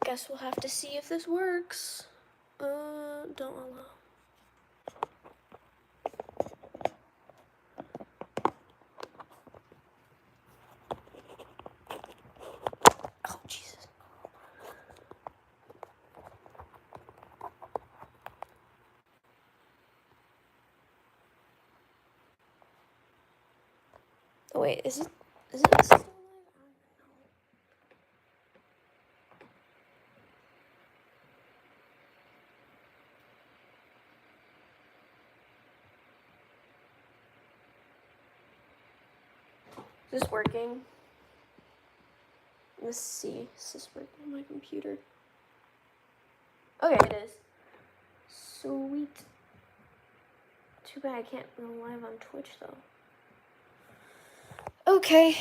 Guess we'll have to see if this works. Don't allow. Oh, Jesus. Oh, wait, is it still live? I don't even know. Is this working? Let's see. Is this working on my computer? Okay, it is. Sweet. Too bad I can't go live on Twitch, though. Okay.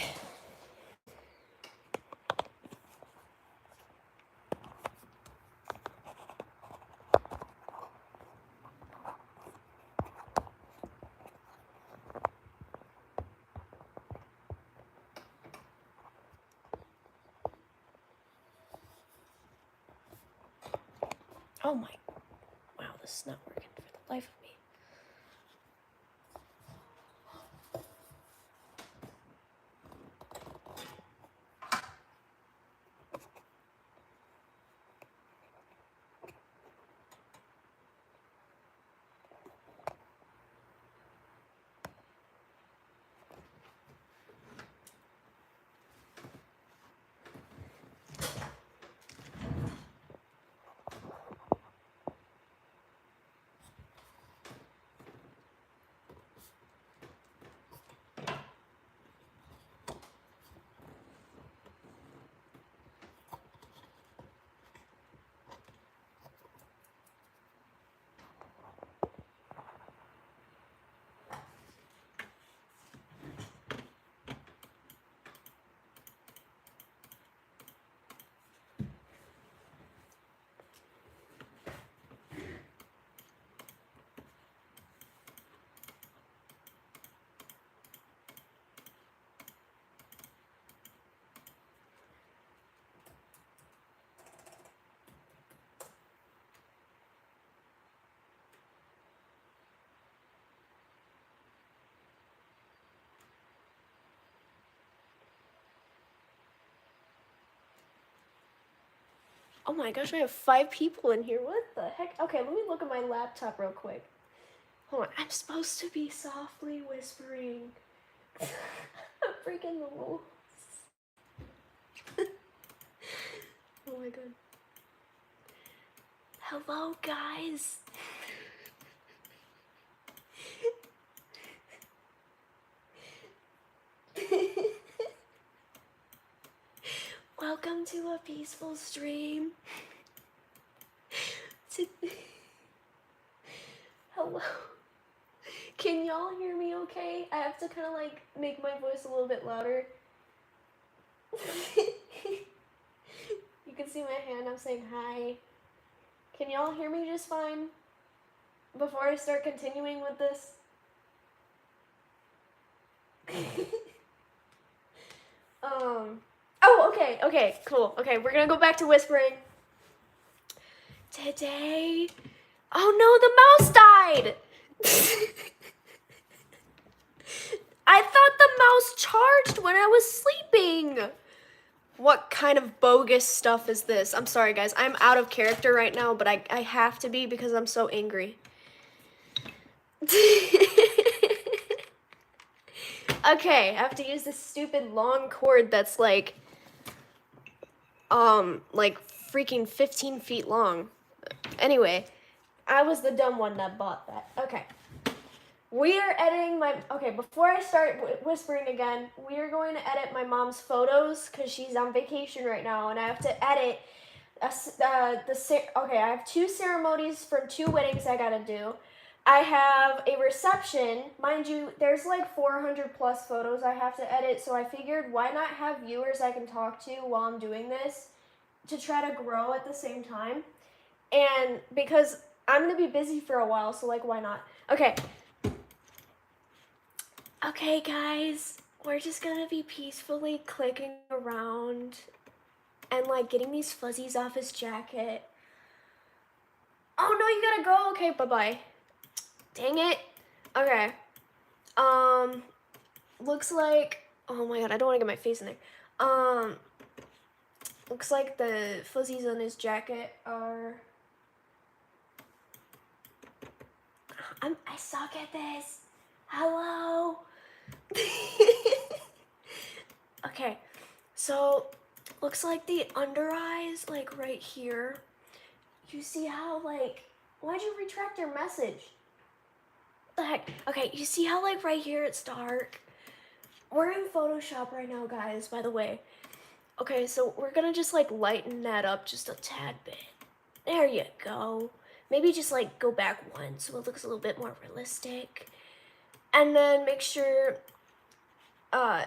Oh my. Wow, this is not working for the life of me. Oh my gosh, I have 5 people in here. What the heck? Okay, let me look at my laptop real quick. Hold on. I'm supposed to be softly whispering. I'm breaking the rules. Oh my god. Hello, guys. Welcome to a peaceful stream. Hello. Can y'all hear me okay? I have to kind of like make my voice a little bit louder. You can see my hand, I'm saying hi. Can y'all hear me just fine? Before I start continuing with this? Oh, okay, cool. Okay, we're gonna go back to whispering. Today... Oh no, the mouse died! I thought the mouse charged when I was sleeping! What kind of bogus stuff is this? I'm sorry, guys. I'm out of character right now, but I have to be because I'm so angry. Okay, I have to use this stupid long cord that's like freaking 15 feet long. Anyway, I was the dumb one that bought that. Okay. We are editing okay, before I start whispering again, we are going to edit my mom's photos because she's on vacation right now, and I have to edit okay, I have 2 ceremonies from 2 weddings I gotta do. I have a reception. Mind you, there's like 400 plus photos I have to edit, so I figured why not have viewers I can talk to while I'm doing this to try to grow at the same time. And because I'm gonna be busy for a while, so like why not? Okay. Okay, guys, we're just gonna be peacefully clicking around and like getting these fuzzies off his jacket. Oh no, you gotta go. Okay, bye-bye. Dang it. Okay. Looks like, oh my god, I don't want to get my face in there. Looks like the fuzzies on his jacket are, I suck at this. Hello. Okay, so looks like the under eyes, like right here. You see how, like, why'd you retract your message? What the heck? Okay, you see how, like, right here it's dark? We're in Photoshop right now, guys, by the way. Okay, so we're gonna just, like, lighten that up just a tad bit. There you go. Maybe just, like, go back one so it looks a little bit more realistic. And then make sure, I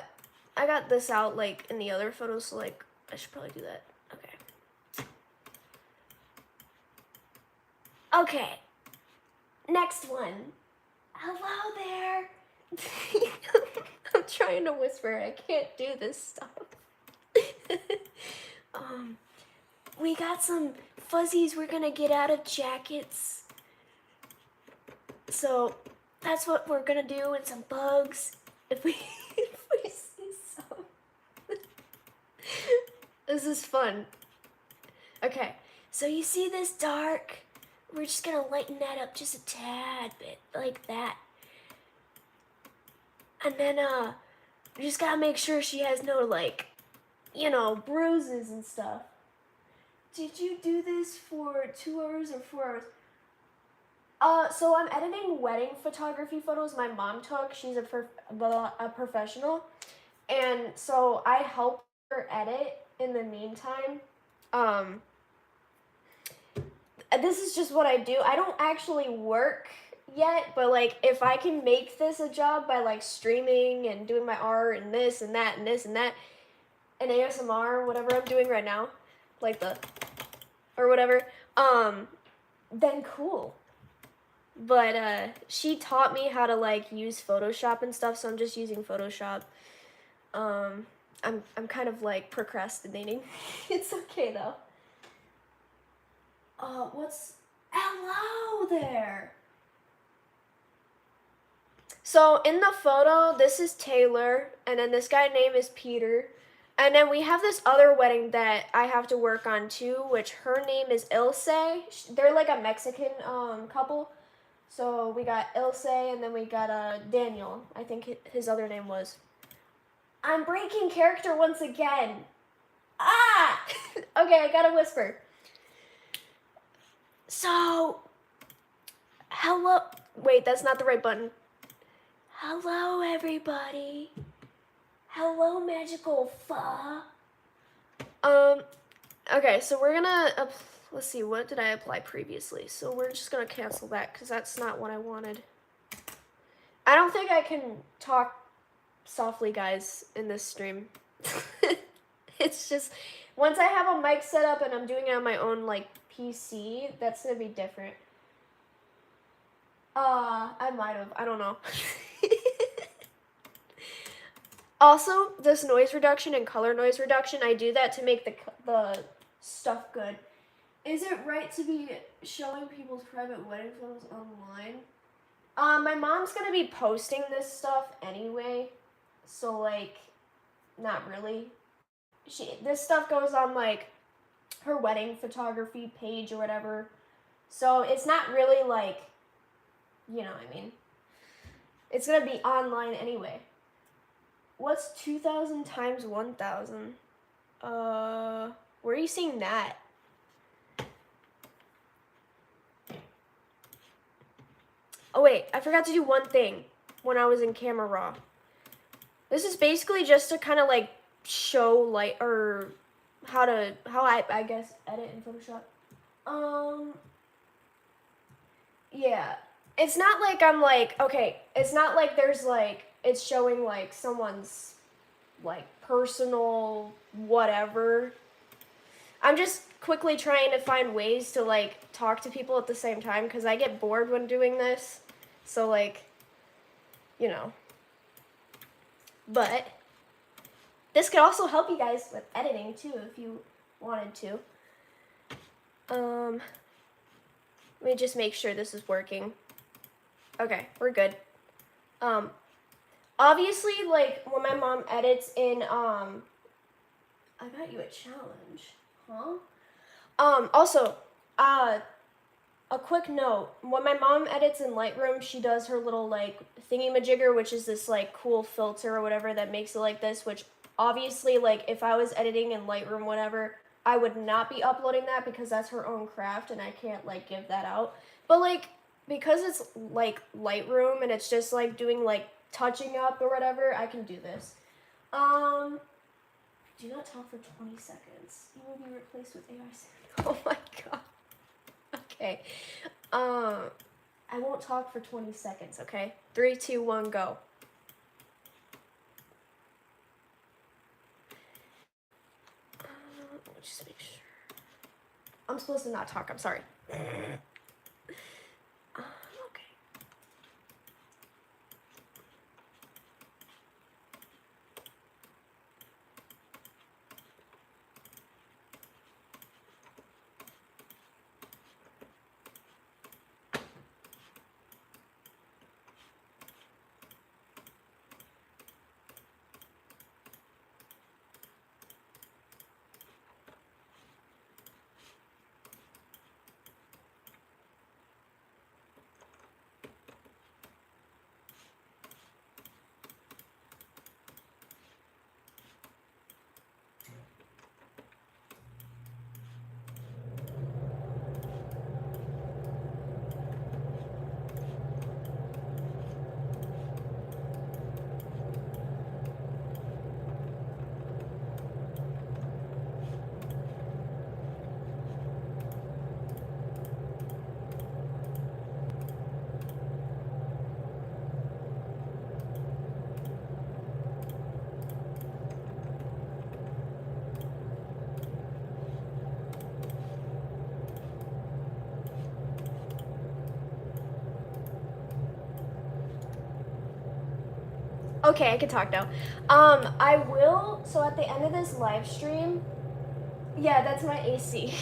got this out, like, in the other photos, so, like, I should probably do that. Okay. Okay. Next one. Hello there. I'm trying to whisper. I can't do this stuff. We got some fuzzies we're gonna get out of jackets. So that's what we're gonna do, and some bugs. If we see some. This is fun. Okay, so you see this dark? We're just gonna lighten that up just a tad bit, like that. And then, we just gotta make sure she has no, like, you know, bruises and stuff. Did you do this for 2 hours or 4 hours? So I'm editing wedding photography photos my mom took. She's a professional. And so I help her edit in the meantime. This is just what I do. I don't actually work yet, but like if I can make this a job by like streaming and doing my art and this and that and this and that and ASMR, whatever I'm doing right now, like the or whatever, then cool. But she taught me how to like use Photoshop and stuff, so I'm just using Photoshop. I'm kind of like procrastinating. It's okay though. Hello there. So in the photo, this is Taylor, and then this guy name is Peter. And then we have this other wedding that I have to work on too, which her name is Ilse. They're like a Mexican couple. So we got Ilse, and then we got Daniel. I think his other name was. I'm breaking character once again. Ah! Okay, I gotta whisper. So, hello. Wait, that's not the right button. Hello, everybody. Hello, magical fa. Okay, so we're gonna, let's see, what did I apply previously? So we're just gonna cancel that because that's not what I wanted. I don't think I can talk softly, guys, in this stream. It's just, once I have a mic set up and I'm doing it on my own, like, PC, that's gonna be different. I might have, I don't know. Also, this noise reduction and color noise reduction, I do that to make the stuff good. Is it right to be showing people's private wedding photos online? My mom's gonna be posting this stuff anyway, so like, not really. This stuff goes on like her wedding photography page or whatever, so it's not really like, you know what I mean. It's gonna be online anyway. What's 2,000 times 1,000? Where are you seeing that? Oh wait, I forgot to do one thing when I was in Camera Raw. This is basically just to kind of like show like, or how I guess edit in Photoshop. Yeah. It's not like I'm like, okay, it's not like there's like, it's showing like someone's like personal whatever. I'm just quickly trying to find ways to like talk to people at the same time because I get bored when doing this. So like, you know. But this could also help you guys with editing too if you wanted to. Let me just make sure this is working. Okay, we're good. Obviously, like, when my mom edits in, I got you a challenge, huh? Also, a quick note, when my mom edits in Lightroom, she does her little, like, thingy-majigger, which is this, like, cool filter or whatever that makes it like this, which, obviously, like, if I was editing in Lightroom, whatever, I would not be uploading that because that's her own craft, and I can't, like, give that out. But, like, because it's, like, Lightroom, and it's just, like, doing, like, touching up or whatever, I can do this. Do not talk for 20 seconds. You will be replaced with AI soon. Oh my god. Okay. I won't talk for 20 seconds, okay? 3, 2, 1, go. Just make sure. I'm supposed to not talk, I'm sorry. Okay. Okay, I can talk now. I will, so at the end of this live stream, yeah, that's my AC.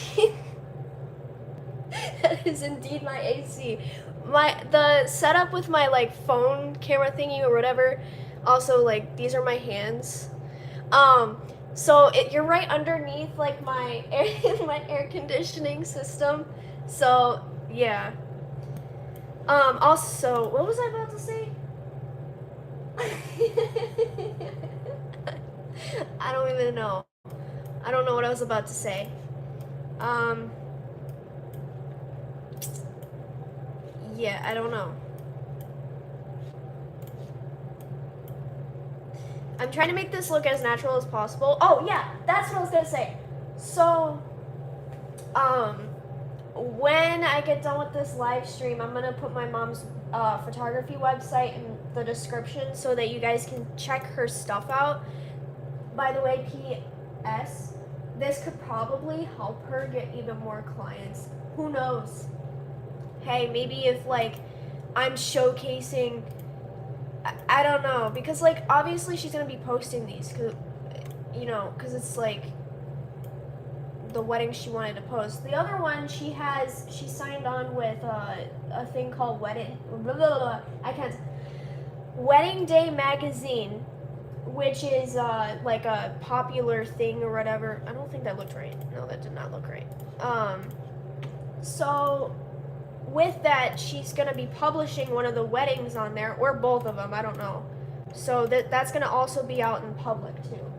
That is indeed my AC. The setup with my, like, phone camera thingy or whatever, also, like, these are my hands. So you're right underneath, like, my air conditioning system. So, yeah. Also, what was I about to say? I don't even know. I don't know what I was about to say. Yeah, I don't know. I'm trying to make this look as natural as possible. Oh, yeah, that's what I was gonna say. So, when I get done with this live stream, I'm gonna put my mom's photography website in the description so that you guys can check her stuff out. By the way, P.S. This could probably help her get even more clients. Who knows? Hey, maybe if, like, I'm showcasing, I don't know, because, like, obviously she's gonna be posting these, cause, you know, because it's, like, the wedding she wanted to post. The other one, she signed on with a thing called Wedding Day Magazine, which is like a popular thing or whatever. I don't think that looked right. No, that did not look right. So with that, she's gonna be publishing one of the weddings on there, or both of them, I don't know. So that's gonna also be out in public too.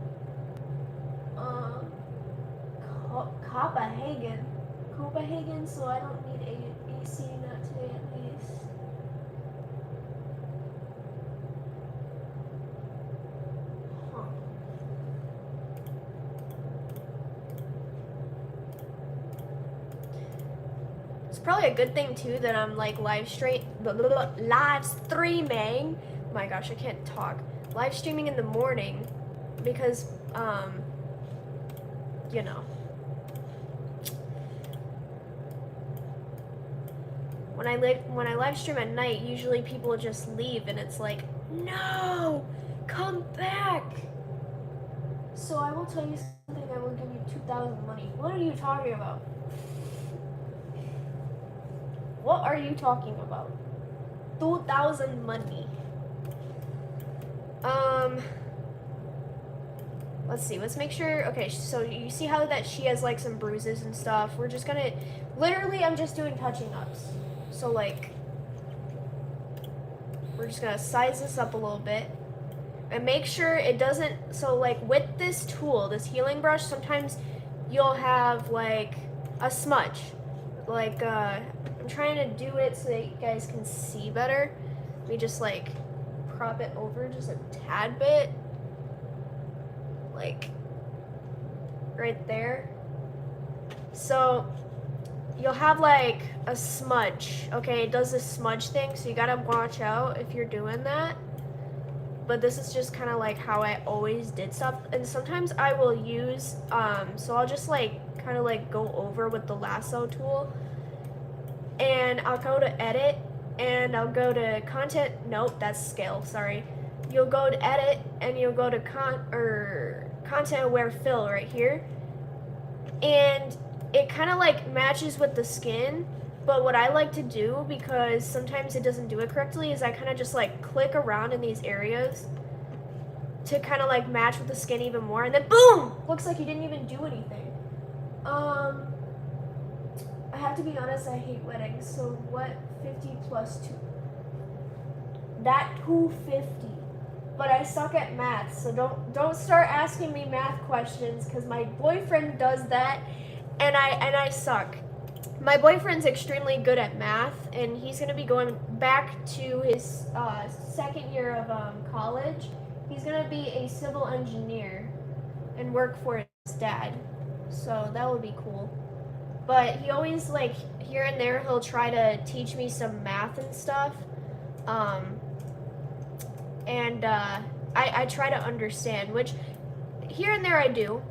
Copenhagen, so I don't need AC, not today at least. Huh. It's probably a good thing too that I'm, like, live streaming. Oh my gosh, I can't talk. Live streaming in the morning because you know. When I live stream at night, usually people just leave and it's like, no, come back. So I will tell you something, I will give you 2,000 money. What are you talking about? What are you talking about? 2,000 money. Let's see. Let's make sure. Okay, so you see how that she has like some bruises and stuff. We're just gonna, literally, I'm just doing touching ups. So like, we're just gonna size this up a little bit and make sure it doesn't. So like with this tool, this healing brush, sometimes you'll have like a smudge. Like I'm trying to do it so that you guys can see better. Let me just like prop it over just a tad bit. Like right there. So you'll have like a smudge. Okay, it does this smudge thing, so you gotta watch out if you're doing that. But this is just kind of like how I always did stuff. And sometimes I will use, so I'll just like kind of like go over with the lasso tool. And I'll go to edit and I'll go to content. Nope, that's scale, sorry. You'll go to edit and you'll go to content aware fill right here. And it kind of like matches with the skin. But what I like to do, because sometimes it doesn't do it correctly, is I kind of just like click around in these areas to kind of like match with the skin even more. And then boom! Looks like you didn't even do anything. I have to be honest, I hate weddings. So what 50 plus 2? That 250. But I suck at math, so don't start asking me math questions because my boyfriend does that and I suck. My boyfriend's extremely good at math, and he's going to be going back to his second year of college. He's going to be a civil engineer and work for his dad. So that would be cool. But he always, like, here and there, he'll try to teach me some math and stuff. I try to understand, which here and there I do.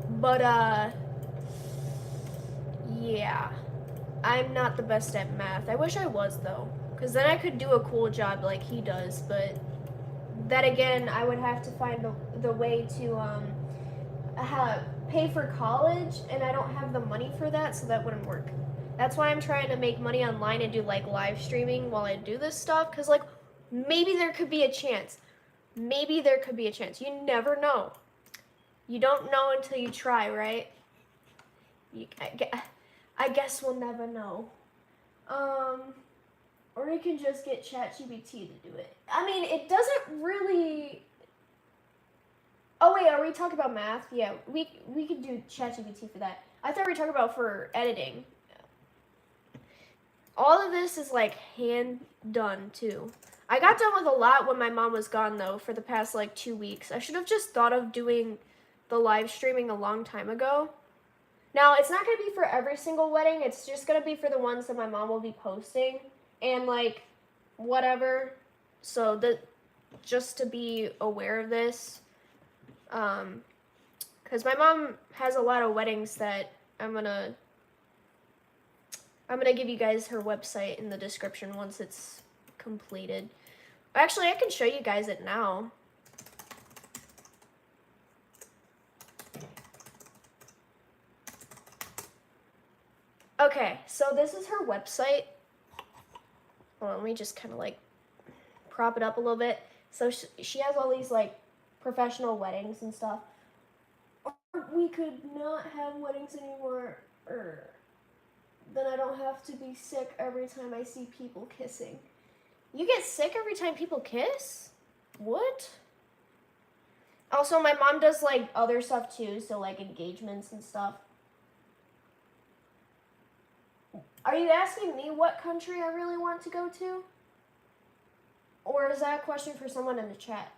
But, yeah. I'm not the best at math. I wish I was, though. Because then I could do a cool job like he does. But that, again, I would have to find the way to pay for college. And I don't have the money for that, so that wouldn't work. That's why I'm trying to make money online and do, like, live streaming while I do this stuff. Because, like, maybe there could be a chance. Maybe there could be a chance. You never know. You don't know until you try, right? I guess we'll never know. Or you can just get ChatGPT to do it. I mean, it doesn't really... Oh, wait, are we talking about math? Yeah, we could do ChatGPT for that. I thought we were talking about for editing. All of this is, like, hand done, too. I got done with a lot when my mom was gone, though, for the past, like, 2 weeks. I should have just thought of doing the live streaming a long time ago. Now, it's not going to be for every single wedding. It's just going to be for the ones that my mom will be posting. And, like, whatever. So, just to be aware of this. Because my mom has a lot of weddings that I'm going to give you guys her website in the description once it's completed. Actually, I can show you guys it now. Okay, so this is her website. Hold on, let me just kind of like prop it up a little bit. So she has all these like professional weddings and stuff. Or we could not have weddings anymore. Then I don't have to be sick every time I see people kissing. You get sick every time people kiss? What? Also, my mom does like other stuff too, so like engagements and stuff. Are you asking me what country I really want to go to? Or is that a question for someone in the chat?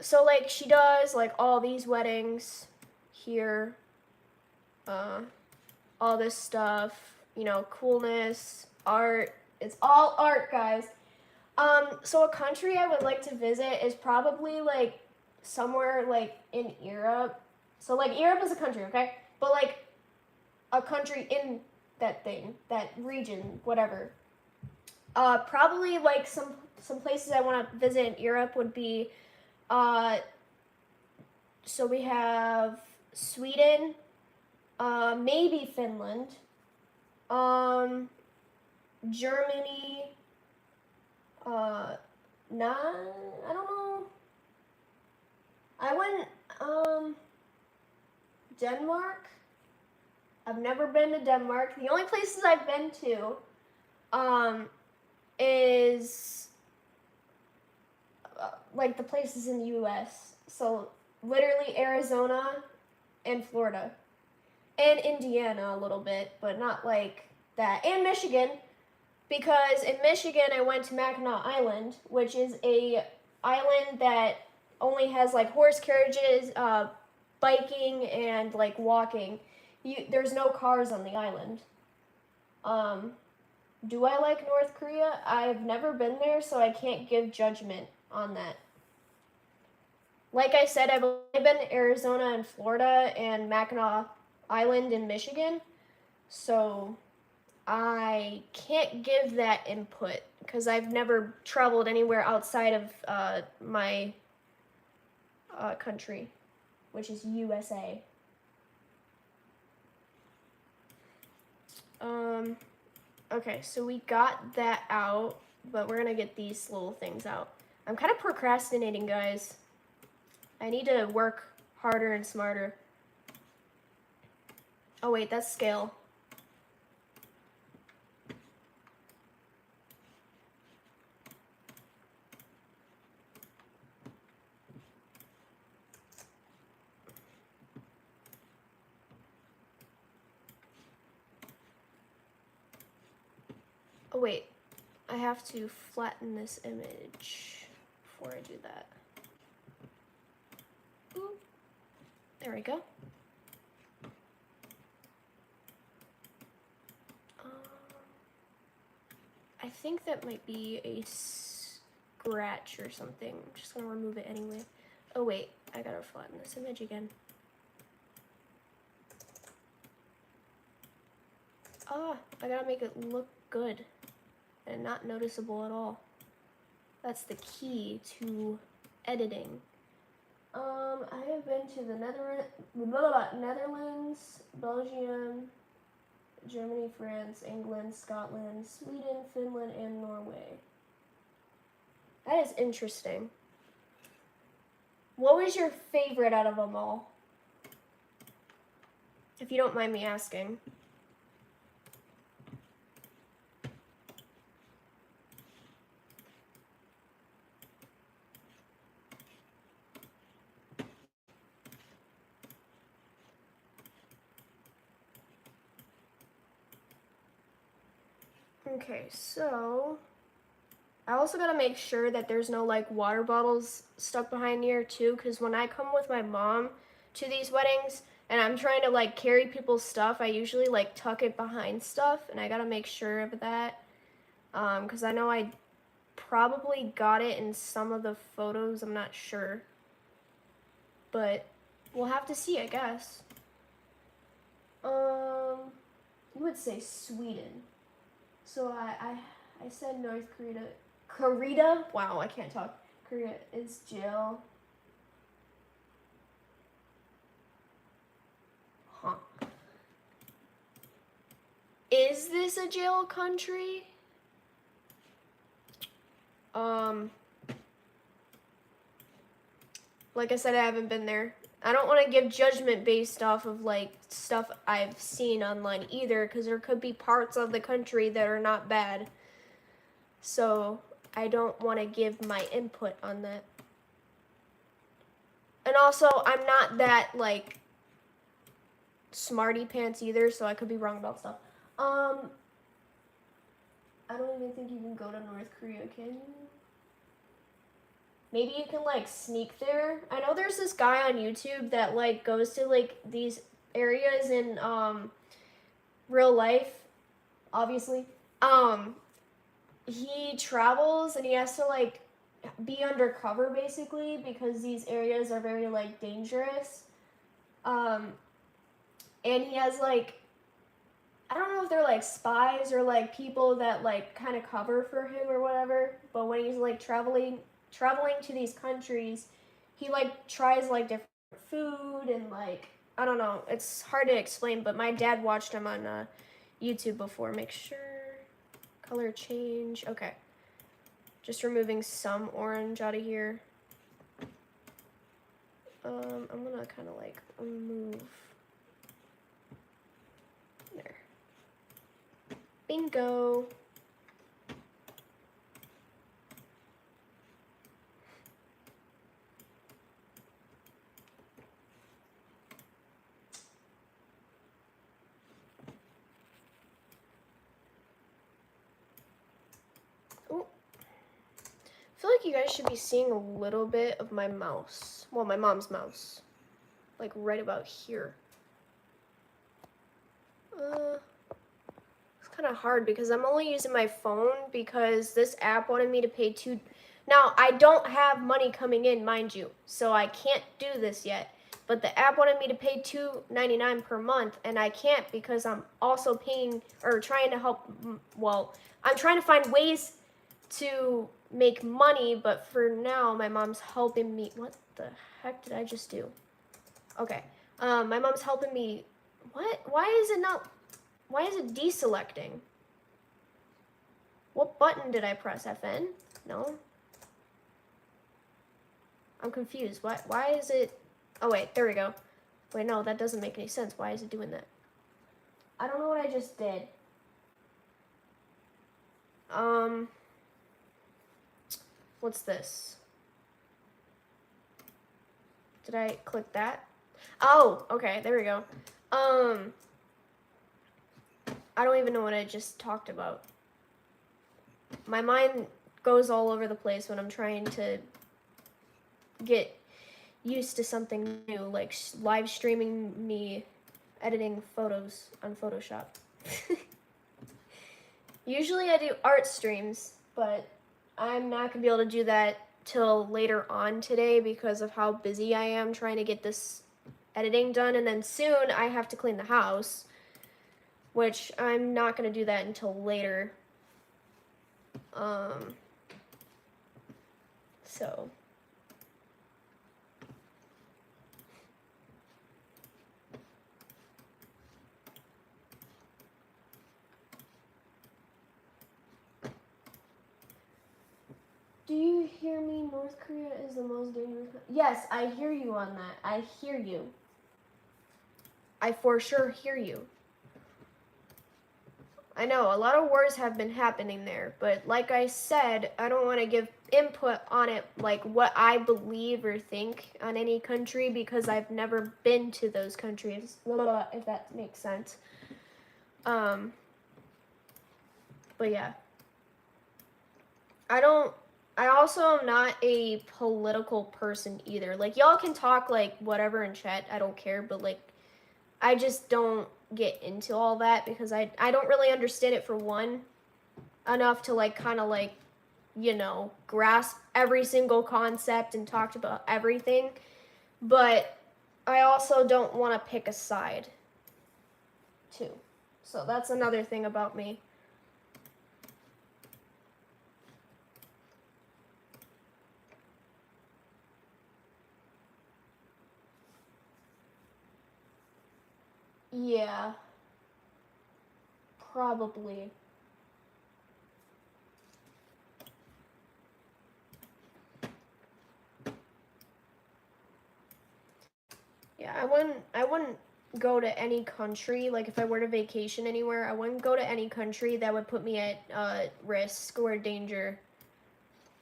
So like she does like all these weddings here. All this stuff, you know, coolness, art. It's all art, guys. So a country I would like to visit is probably like somewhere like in Europe. So like Europe is a country, okay? But like a country in that thing, that region, whatever. Probably like some places I want to visit in Europe would be So we have Sweden, maybe Finland, Germany, I don't know. I went, Denmark. I've never been to Denmark. The only places I've been to, is, like the places in the U.S. So literally Arizona and Florida. And Indiana a little bit, but not like that. And Michigan, because in Michigan I went to Mackinac Island, which is a island that only has like horse carriages, biking, and like walking. There's no cars on the island. Do I like North Korea? I've never been there, so I can't give judgment on that. Like I said, I've only been to Arizona and Florida and Mackinac Island in Michigan, so I can't give that input because I've never traveled anywhere outside of my country, which is USA. Okay, so we got that out, but we're gonna get these little things out. I'm kind of procrastinating, guys. I need to work harder and smarter. Oh wait, that's scale. Oh wait, I have to flatten this image before I do that. Ooh. There we go. I think that might be a scratch or something. I'm just gonna remove it anyway. Oh wait, I gotta flatten this image again. I gotta make it look good and not noticeable at all. That's the key to editing. I have been to the Netherlands, Belgium, Germany, France, England, Scotland, Sweden, Finland, and Norway. That is interesting. What was your favorite out of them all? If you don't mind me asking. Okay, so I also gotta make sure that there's no like water bottles stuck behind here too, because when I come with my mom to these weddings and I'm trying to like carry people's stuff, I usually like tuck it behind stuff, and I gotta make sure of that, because I know I probably got it in some of the photos, I'm not sure, but we'll have to see, I guess. You would say Sweden. So I said North Korea. Korea? Wow, I can't talk. Korea is jail. Huh. Is this a jail country? Like I said, I haven't been there. I don't want to give judgment based off of like stuff I've seen online either, because there could be parts of the country that are not bad. So I don't want to give my input on that. And also, I'm not that like smarty pants either, so I could be wrong about stuff. I don't even think you can go to North Korea, can you? Maybe you can like sneak there. I know there's this guy on YouTube that like goes to like these areas in real life, obviously. He travels and he has to like be undercover basically, because these areas are very like dangerous. And he has like, I don't know if they're like spies or like people that like kind of cover for him or whatever, but when he's like traveling to these countries, he like tries like different food and like, I don't know, it's hard to explain, but my dad watched them on YouTube before. Make sure, color change, okay. Just removing some orange out of here. I'm gonna kind of like remove, there. Bingo. I feel like you guys should be seeing a little bit of my mouse. Well, my mom's mouse. Like right about here. It's kind of hard because I'm only using my phone because this app wanted me to pay $2. Now, I don't have money coming in, mind you, so I can't do this yet. But the app wanted me to pay $2.99 per month, and I can't because I'm also paying, or trying to help, well, I'm trying to find ways to make money, but for now, my mom's helping me. What the heck did I just do? Okay, my mom's helping me. What? Why is it deselecting? What button did I press? FN? No. I'm confused. Why is it? Oh wait, there we go. Wait, no, that doesn't make any sense. Why is it doing that? I don't know what I just did. What's this? Did I click that? Oh, okay, there we go. I don't even know what I just talked about. My mind goes all over the place when I'm trying to get used to something new, like live streaming me editing photos on Photoshop. Usually I do art streams, but I'm not gonna be able to do that till later on today because of how busy I am trying to get this editing done, and then soon I have to clean the house, which I'm not gonna do that until later. So do you hear me? North Korea is the most dangerous. Yes, I hear you on that. I hear you. I for sure hear you. I know, a lot of wars have been happening there, but like I said, I don't want to give input on it, like what I believe or think on any country, because I've never been to those countries, if that makes sense. But yeah. I also am not a political person either. Like, y'all can talk, like, whatever in chat, I don't care, but, like, I just don't get into all that because I don't really understand it, for one, enough to, like, kind of, like, you know, grasp every single concept and talk about everything, but I also don't want to pick a side, too. So that's another thing about me. Yeah. Probably. Yeah, I wouldn't go to any country, like if I were to vacation anywhere, I wouldn't go to any country that would put me at risk or danger.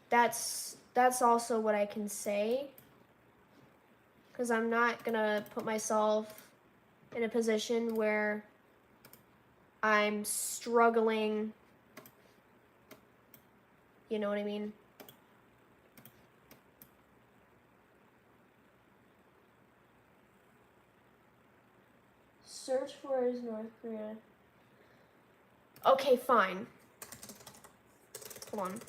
That's also what I can say, because I'm not gonna put myself in a position where I'm struggling, you know what I mean? Search for is North Korea. Okay, fine. Hold on.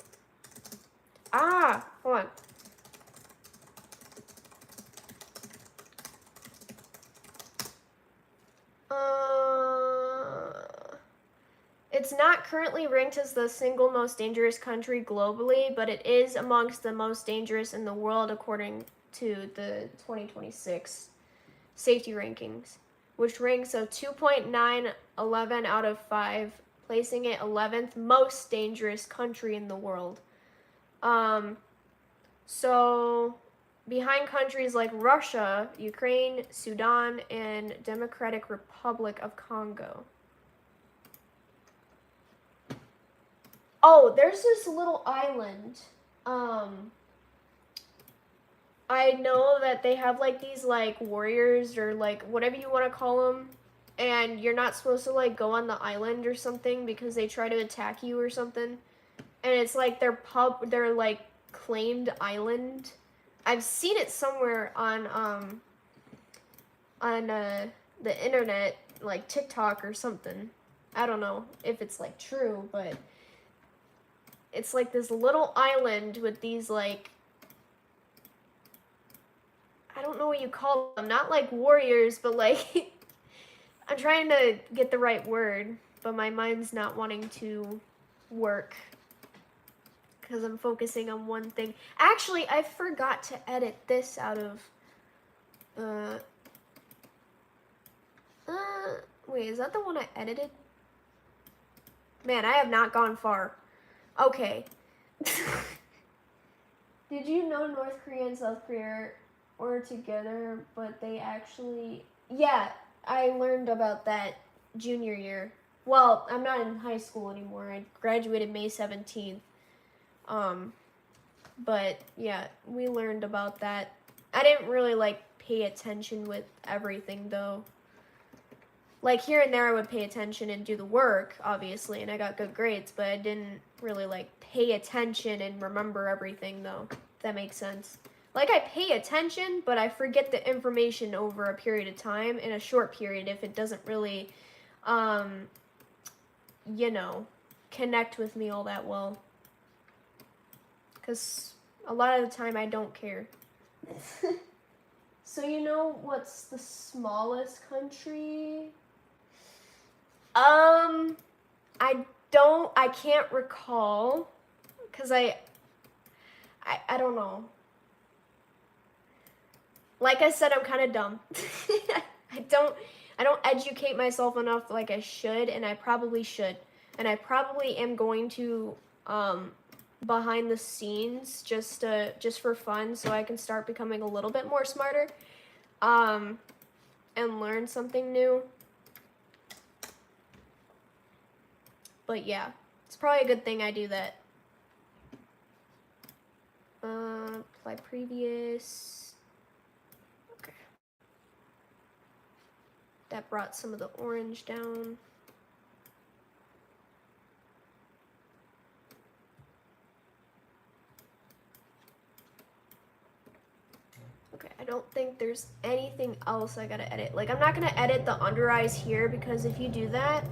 Hold on. It's not currently ranked as the single most dangerous country globally, but it is amongst the most dangerous in the world according to the 2026 safety rankings, which ranks a 2.911 out of 5, placing it 11th most dangerous country in the world. So behind countries like Russia, Ukraine, Sudan, and Democratic Republic of Congo. Oh, there's this little island. I know that they have like these like warriors or like whatever you want to call them, and you're not supposed to like go on the island or something because they try to attack you or something. And it's like their like claimed island. I've seen it somewhere on the internet, like TikTok or something. I don't know if it's like true, but it's like this little island with these like, I don't know what you call them, not like warriors, but like I'm trying to get the right word, but my mind's not wanting to work because I'm focusing on one thing. Actually, I forgot to edit this out of wait, is that the one I edited? Man, I have not gone far. Okay. Did you know North Korea and South Korea were together, but they actually... Yeah, I learned about that junior year. Well, I'm not in high school anymore. I graduated May 17th. But yeah, we learned about that. I didn't really like pay attention with everything though. Like here and there I would pay attention and do the work, obviously, and I got good grades, but I didn't really like pay attention and remember everything though, if that makes sense. Like I pay attention, but I forget the information over a period of time, in a short period, if it doesn't really, you know, connect with me all that well. Because a lot of the time I don't care. So you know what's the smallest country? I can't recall, because I don't know. Like I said, I'm kind of dumb. I don't educate myself enough like I should, and I probably should. And I probably am going to, behind the scenes, just for fun, so I can start becoming a little bit more smarter, and learn something new. But yeah, it's probably a good thing I do that. Apply previous. Okay. That brought some of the orange down. Okay, I don't think there's anything else I gotta edit. Like, I'm not gonna edit the under eyes here, because if you do that,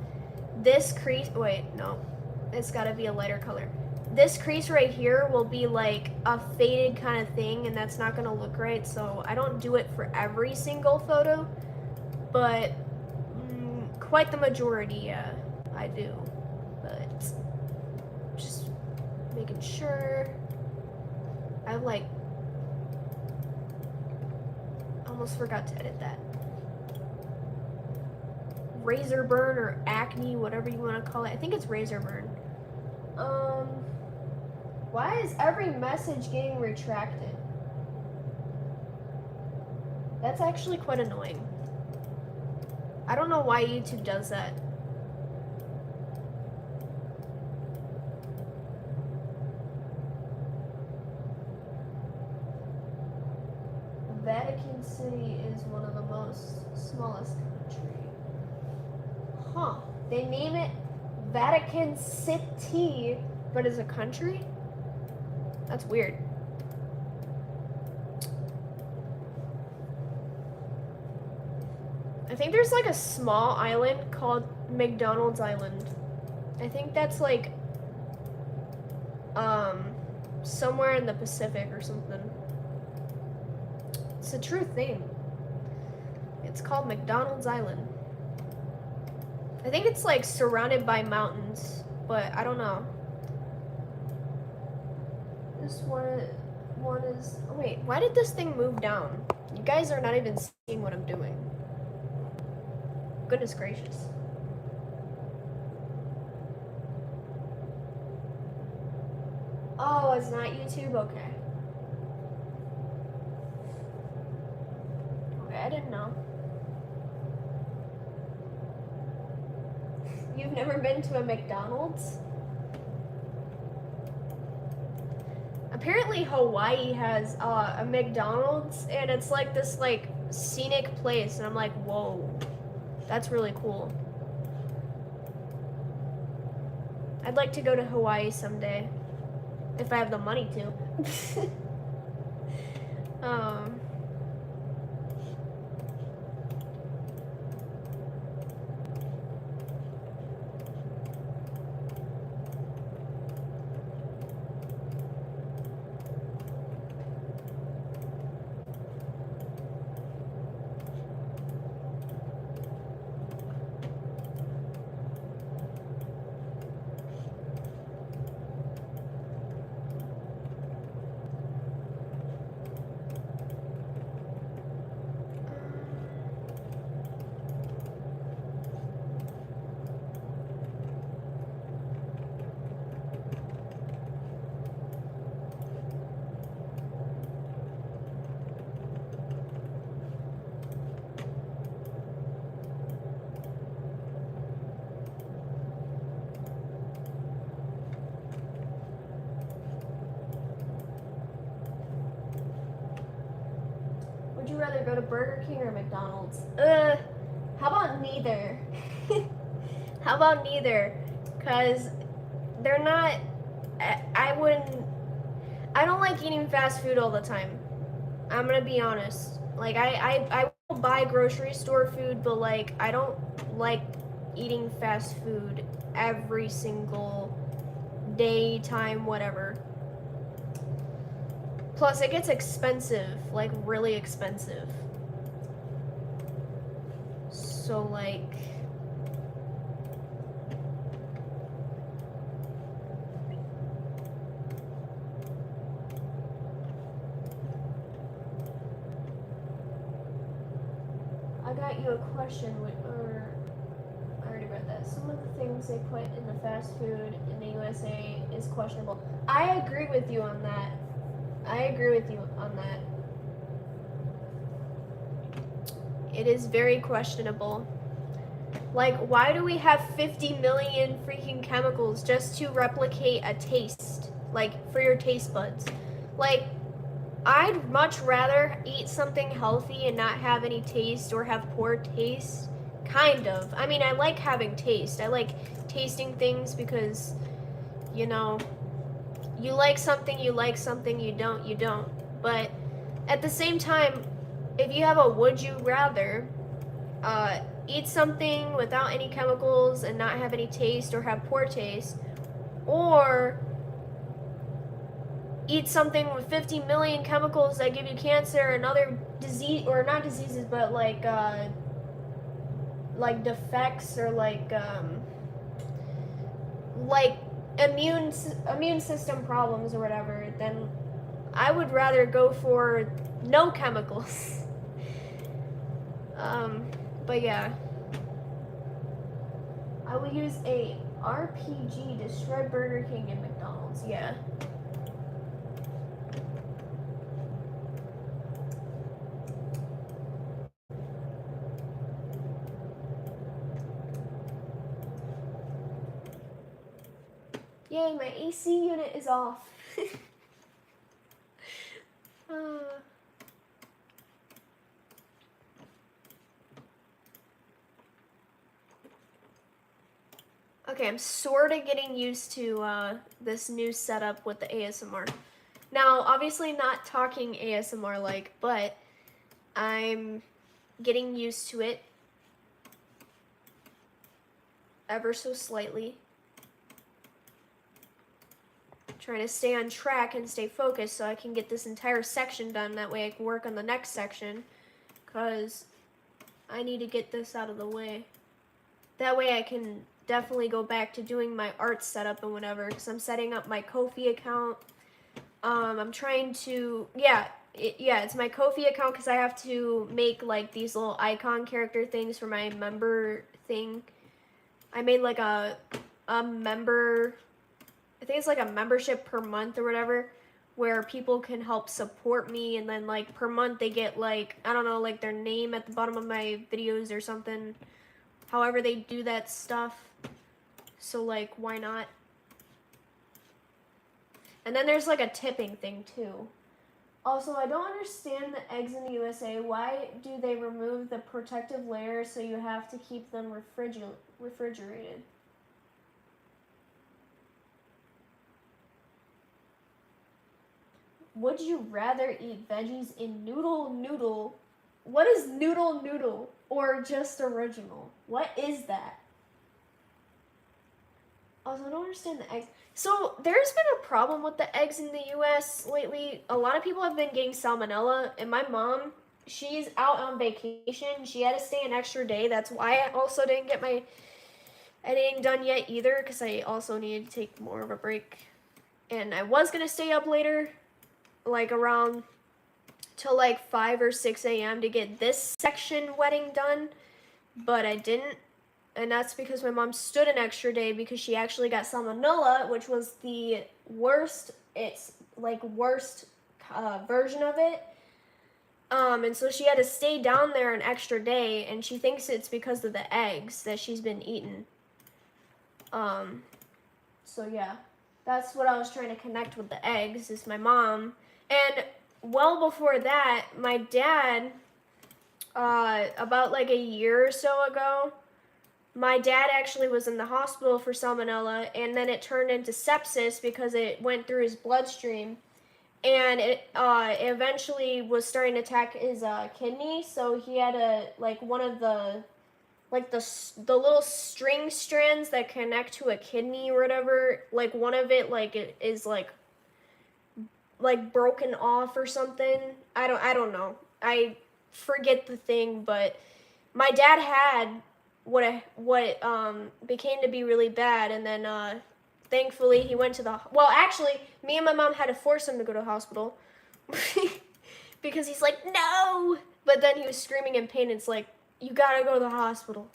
this crease, wait, no, it's gotta be a lighter color. This crease right here will be like a faded kind of thing, and that's not gonna look right, so I don't do it for every single photo, but quite the majority, yeah, I do. But just making sure. I like, almost forgot to edit that. Razor burn or acne, whatever you want to call it. I think it's razor burn. Why is every message getting retracted? That's actually quite annoying. I don't know why YouTube does that. Vatican City is one of the smallest country. Huh. They name it Vatican City, but as a country? That's weird. I think there's like a small island called McDonald's Island. I think that's like somewhere in the Pacific or something. It's a true thing. It's called McDonald's Island. I think it's like surrounded by mountains, but I don't know. This one, one is... Oh, wait, why did this thing move down? You guys are not even seeing what I'm doing. Goodness gracious. Oh, it's not YouTube? Okay. Okay, I didn't know. You've never been to a McDonald's? Apparently Hawaii has a McDonald's, and it's like this like scenic place, and I'm like, whoa, that's really cool. I'd like to go to Hawaii someday, if I have the money to. Would you rather go to Burger King or McDonald's? How about neither? How about neither? Because they're not... I don't like eating fast food all the time. I'm gonna be honest. Like, I will buy grocery store food, but, like, I don't like eating fast food every single day, time, whatever. Plus, it gets expensive, like, really expensive. So, like... I got you a question, or... I already read that. Some of the things they put in the fast food in the USA is questionable. I agree with you on that. I agree with you on that. It is very questionable. Like, why do we have 50 million freaking chemicals just to replicate a taste? Like, for your taste buds. Like, I'd much rather eat something healthy and not have any taste or have poor taste. Kind of. I mean, I like having taste. I like tasting things because, you know... You like something, you don't, you don't. But at the same time, if you have a would you rather, eat something without any chemicals and not have any taste or have poor taste, or eat something with 50 million chemicals that give you cancer and other disease, or not diseases, but like defects or like immune system problems or whatever, then I would rather go for no chemicals. But yeah. I would use a RPG to destroy Burger King and McDonald's, yeah. Yay, my AC unit is off. Okay, I'm sort of getting used to this new setup with the ASMR. Now, obviously not talking ASMR like, but I'm getting used to it ever so slightly. Trying to stay on track and stay focused so I can get this entire section done. That way I can work on the next section, because I need to get this out of the way. That way I can definitely go back to doing my art setup and whatever, because I'm setting up my Ko-fi account. I'm trying to, yeah, it's my Ko-fi account because I have to make like these little icon character things for my member thing. I made like a member, I think it's like a membership per month or whatever, where people can help support me, and then like per month they get like, I don't know, like their name at the bottom of my videos or something. However they do that stuff. So like, why not? And then there's like a tipping thing too. Also, I don't understand the eggs in the USA. Why do they remove the protective layer so you have to keep them refrigerated? Would you rather eat veggies in noodle? What is noodle? Or just original? What is that? Also, I don't understand the eggs. So, there's been a problem with the eggs in the US lately. A lot of people have been getting salmonella, and my mom, she's out on vacation. She had to stay an extra day. That's why I also didn't get my editing done yet either, because I also needed to take more of a break. And I was going to stay up later, like around till like 5 or 6 a.m. to get this section wedding done, but I didn't. And that's because my mom stood an extra day because she actually got salmonella, which was the worst, worst version of it. And so she had to stay down there an extra day, and she thinks it's because of the eggs that she's been eating. So yeah, that's what I was trying to connect with the eggs, is my mom. And well before that, my dad, about like a year or so ago, my dad actually was in the hospital for salmonella, and then it turned into sepsis because it went through his bloodstream, and it eventually was starting to attack his kidney. So he had one of the little string strands that connect to a kidney or whatever. Like one of it it is like broken off or something. I don't know. I forget the thing, but my dad had what became to be really bad, and then thankfully he went to the, well, actually me and my mom had to force him to go to the hospital because he's like, no, but then he was screaming in pain. It's like, you gotta go to the hospital.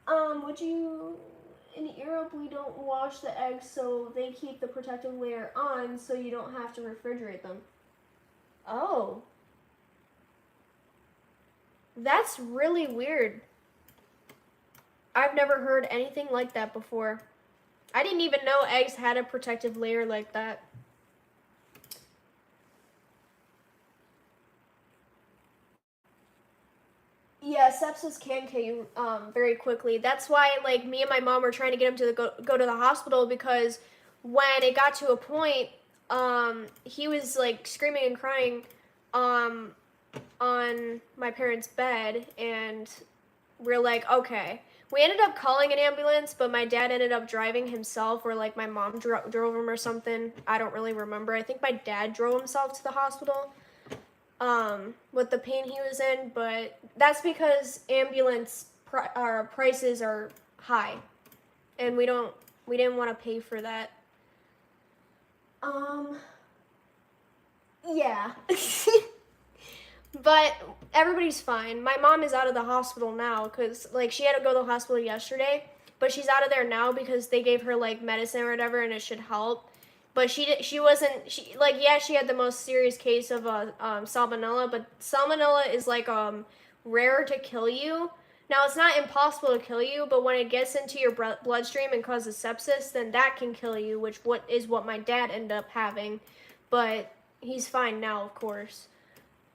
Would you, in Europe we don't wash the eggs, so they keep the protective layer on so you don't have to refrigerate them. Oh, that's really weird. I've never heard anything like that before. I didn't even know eggs had a protective layer like that. Yeah, sepsis can kill you very quickly. That's why, like, me and my mom were trying to get him to go to the hospital, because when it got to a point, he was like screaming and crying on my parents' bed, and we're like, okay. We ended up calling an ambulance, but my dad ended up driving himself, or like my mom drove him or something. I don't really remember. I think my dad drove himself to the hospital with the pain he was in, but that's because ambulance prices are high, and we didn't want to pay for that. Yeah. But everybody's fine. My mom is out of the hospital now because, like, she had to go to the hospital yesterday, but she's out of there now because they gave her, like, medicine or whatever, and it should help. But she had the most serious case of salmonella, but salmonella is, like, rare to kill you. Now, it's not impossible to kill you, but when it gets into your bloodstream and causes sepsis, then that can kill you, which is what my dad ended up having. But he's fine now, of course.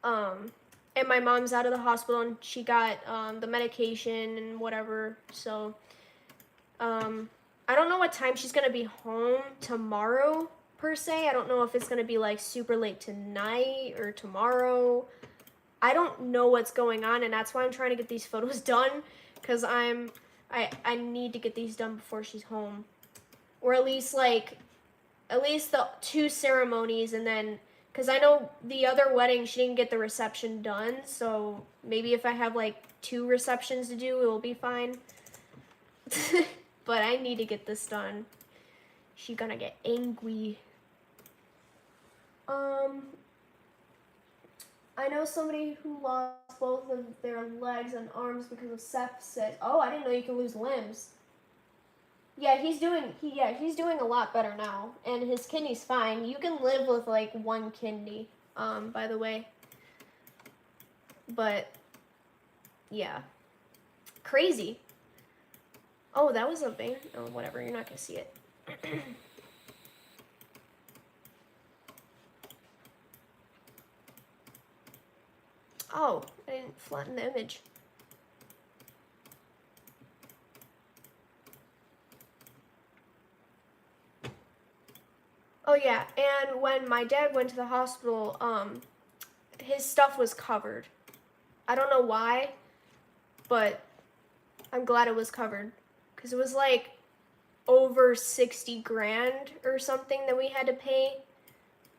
And my mom's out of the hospital, and she got the medication and whatever. So I don't know what time she's gonna be home tomorrow per se. I don't know if it's gonna be like super late tonight or tomorrow. I don't know what's going on, and that's why I'm trying to get these photos done, because I need to get these done before she's home, or at least the 2 ceremonies, and then, because I know the other wedding, she didn't get the reception done, so maybe if I have, like, 2 receptions to do, it will be fine. But I need to get this done. She's gonna get angry. I know somebody who lost both of their legs and arms because of sepsis. Oh, I didn't know you could lose limbs. Yeah, he's doing a lot better now, and his kidney's fine. You can live with like one kidney, by the way. But yeah, crazy. Oh, that was a vein. Oh, whatever. You're not gonna see it. Oh, I didn't flatten the image. Oh yeah, and when my dad went to the hospital, his stuff was covered. I don't know why, but I'm glad it was covered, because it was like over 60 grand or something that we had to pay.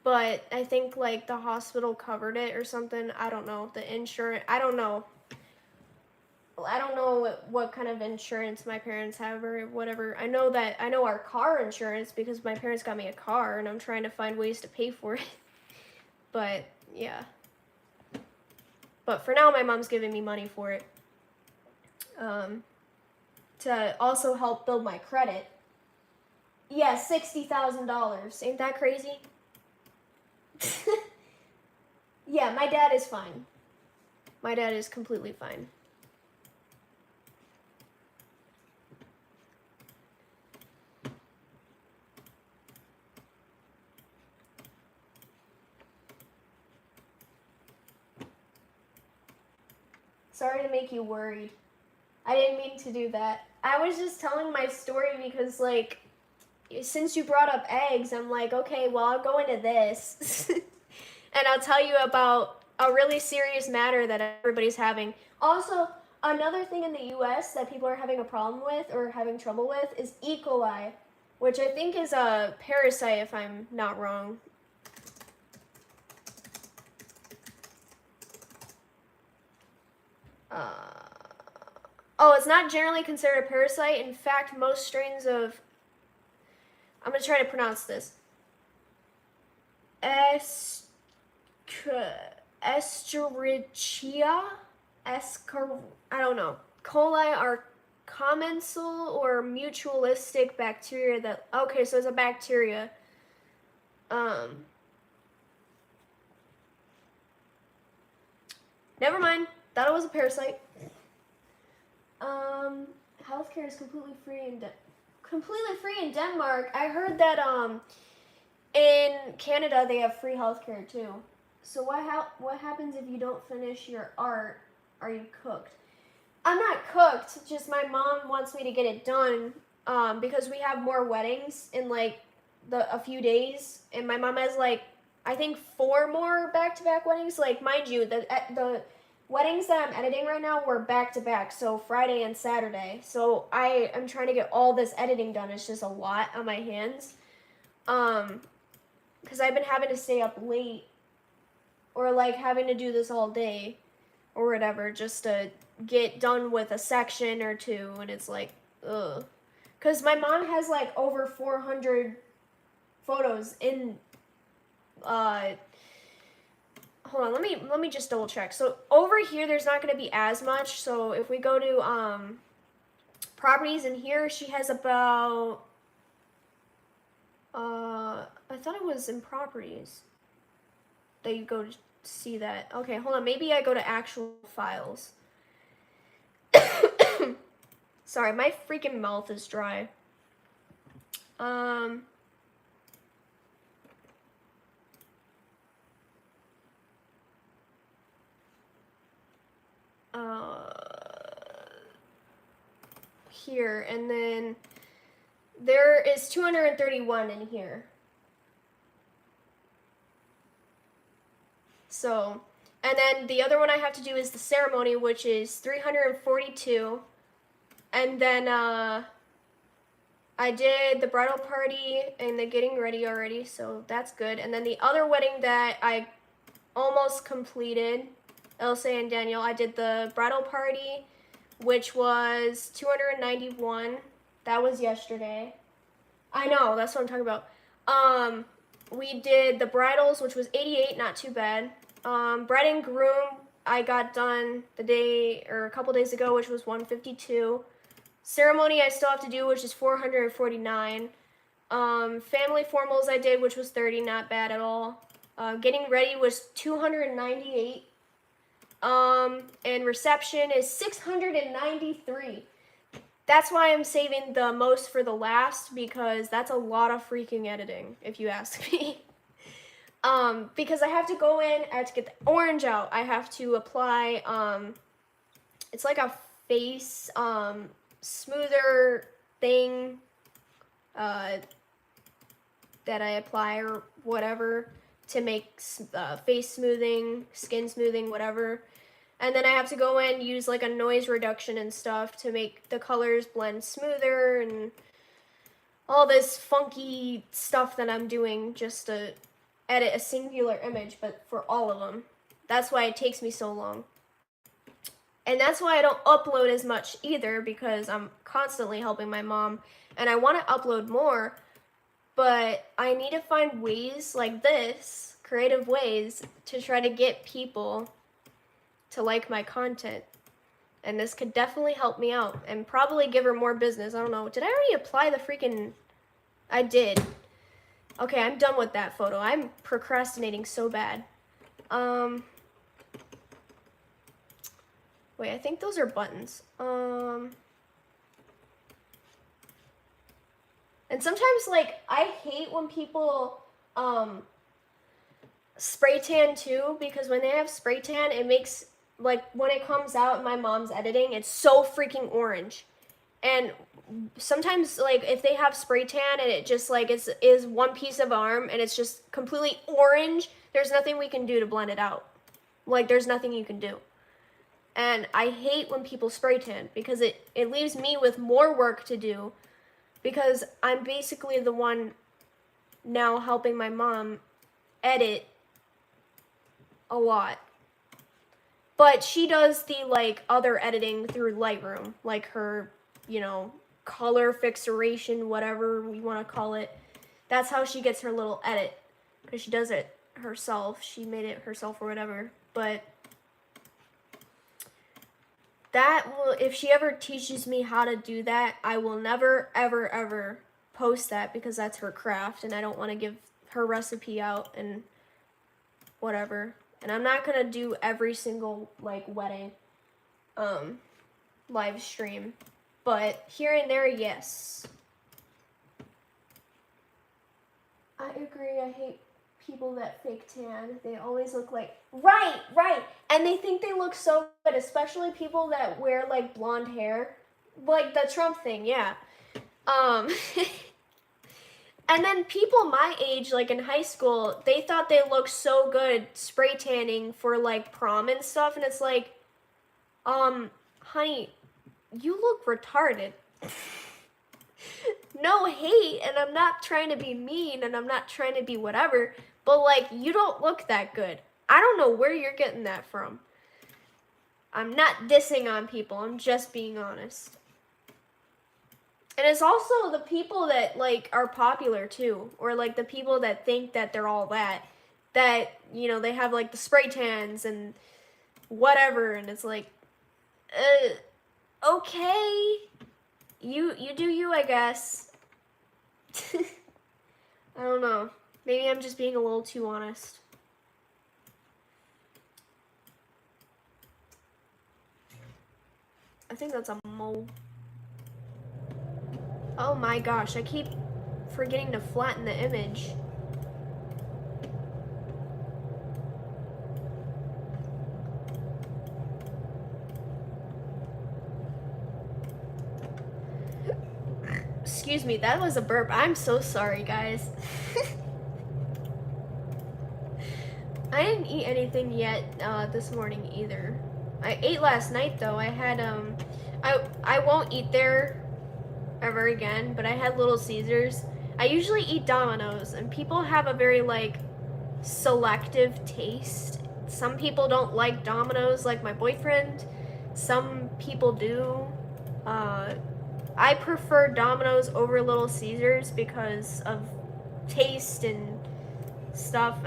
But I think like the hospital covered it or something. I don't know. The insurance, I don't know. I don't know what kind of insurance my parents have or whatever. I know our car insurance because my parents got me a car and I'm trying to find ways to pay for it. But yeah. But for now, my mom's giving me money for it. To also help build my credit. Yeah, $60,000. Ain't that crazy? Yeah, my dad is fine. My dad is completely fine. Sorry to make you worried. I didn't mean to do that. I was just telling my story because, like, since you brought up eggs, I'm like, okay, well, I'll go into this. And I'll tell you about a really serious matter that everybody's having. Also, another thing in the US that people are having a problem with or having trouble with is E. coli, which I think is a parasite if I'm not wrong. Oh, it's not generally considered a parasite. In fact, most strains of... I'm going to try to pronounce this. Escherichia? I don't know. Coli are commensal or mutualistic bacteria that... Okay, so it's a bacteria. Never mind. Thought it was a parasite. Healthcare is completely free in Denmark. I heard that in Canada they have free healthcare too. So what happens if you don't finish your art? Are you cooked? I'm not cooked. Just my mom wants me to get it done because we have more weddings in like a few days, and my mom has like I think 4 more back-to-back weddings. Like mind you, the weddings that I'm editing right now were back-to-back, so Friday and Saturday. So I am trying to get all this editing done. It's just a lot on my hands. Because I've been having to stay up late or like having to do this all day or whatever just to get done with a section or two, and it's like, ugh. Because my mom has like over 400 photos in, hold on, let me just double check. So over here, there's not going to be as much. So if we go to properties in here, she has about, I thought it was in properties that you go to see that. Okay, hold on. Maybe I go to actual files. Sorry, my freaking mouth is dry. Here, and then there is 231 in here. So, and then the other one I have to do is the ceremony, which is 342. And then I did the bridal party and the getting ready already, so that's good. And then the other wedding that I almost completed, Elsa and Daniel, I did the bridal party, which was 291. That was yesterday. I know, that's what I'm talking about. we did the bridals, which was 88, not too bad. Bride and groom, I got done the day, or a couple days ago, which was 152. Ceremony I still have to do, which is 449. Family formals I did, which was 30, not bad at all. Getting ready was 298. And reception is 693. That's why I'm saving the most for the last, because that's a lot of freaking editing, if you ask me. Because I have to go in, I have to get the orange out, I have to apply, it's like a face, smoother thing, that I apply or whatever to make face smoothing, skin smoothing, whatever. And then I have to go in, use like a noise reduction and stuff to make the colors blend smoother and all this funky stuff that I'm doing just to edit a singular image, but for all of them. That's why it takes me so long. And that's why I don't upload as much either, because I'm constantly helping my mom and I want to upload more, but I need to find ways like this, creative ways, to try to get people to like my content. And this could definitely help me out and probably give her more business. I don't know. Did I already apply the freaking... I did. Okay, I'm done with that photo. I'm procrastinating so bad. Wait, I think those are buttons. And sometimes, like, I hate when people, spray tan too, because when they have spray tan, it makes, like, when it comes out, my mom's editing, it's so freaking orange. And sometimes, like, if they have spray tan and it just, like, is one piece of arm and it's just completely orange, there's nothing we can do to blend it out. Like, there's nothing you can do. And I hate when people spray tan, because it leaves me with more work to do, because I'm basically the one now helping my mom edit a lot. But she does the, like, other editing through Lightroom, like her, you know, color fixation, whatever we want to call it. That's how she gets her little edit, because she does it herself. She made it herself or whatever. But that will, if she ever teaches me how to do that, I will never, ever, ever post that, because that's her craft, and I don't want to give her recipe out and whatever. And I'm not going to do every single, like, wedding live stream, but here and there, yes. I agree. I hate people that fake tan. They always look like, right, and they think they look so good, especially people that wear, like, blonde hair, like the Trump thing, yeah. And then people my age, like in high school, they thought they looked so good spray tanning for, like, prom and stuff, and it's like, honey, you look retarded. No hate, and I'm not trying to be mean, and I'm not trying to be whatever, but, like, you don't look that good. I don't know where you're getting that from. I'm not dissing on people, I'm just being honest. And it's also the people that, like, are popular too, or, like, the people that think that they're all that, you know, they have, like, the spray tans and whatever, and it's like, okay, you do you, I guess. I don't know. Maybe I'm just being a little too honest. I think that's a mole. Oh my gosh, I keep forgetting to flatten the image. Excuse me, that was a burp. I'm so sorry, guys. I didn't eat anything yet this morning either. I ate last night though. I had I won't eat there ever again, but I had Little Caesars. I usually eat Domino's, and people have a very, like, selective taste. Some people don't like Domino's, like my boyfriend. Some people do. I prefer Domino's over Little Caesars because of taste and stuff.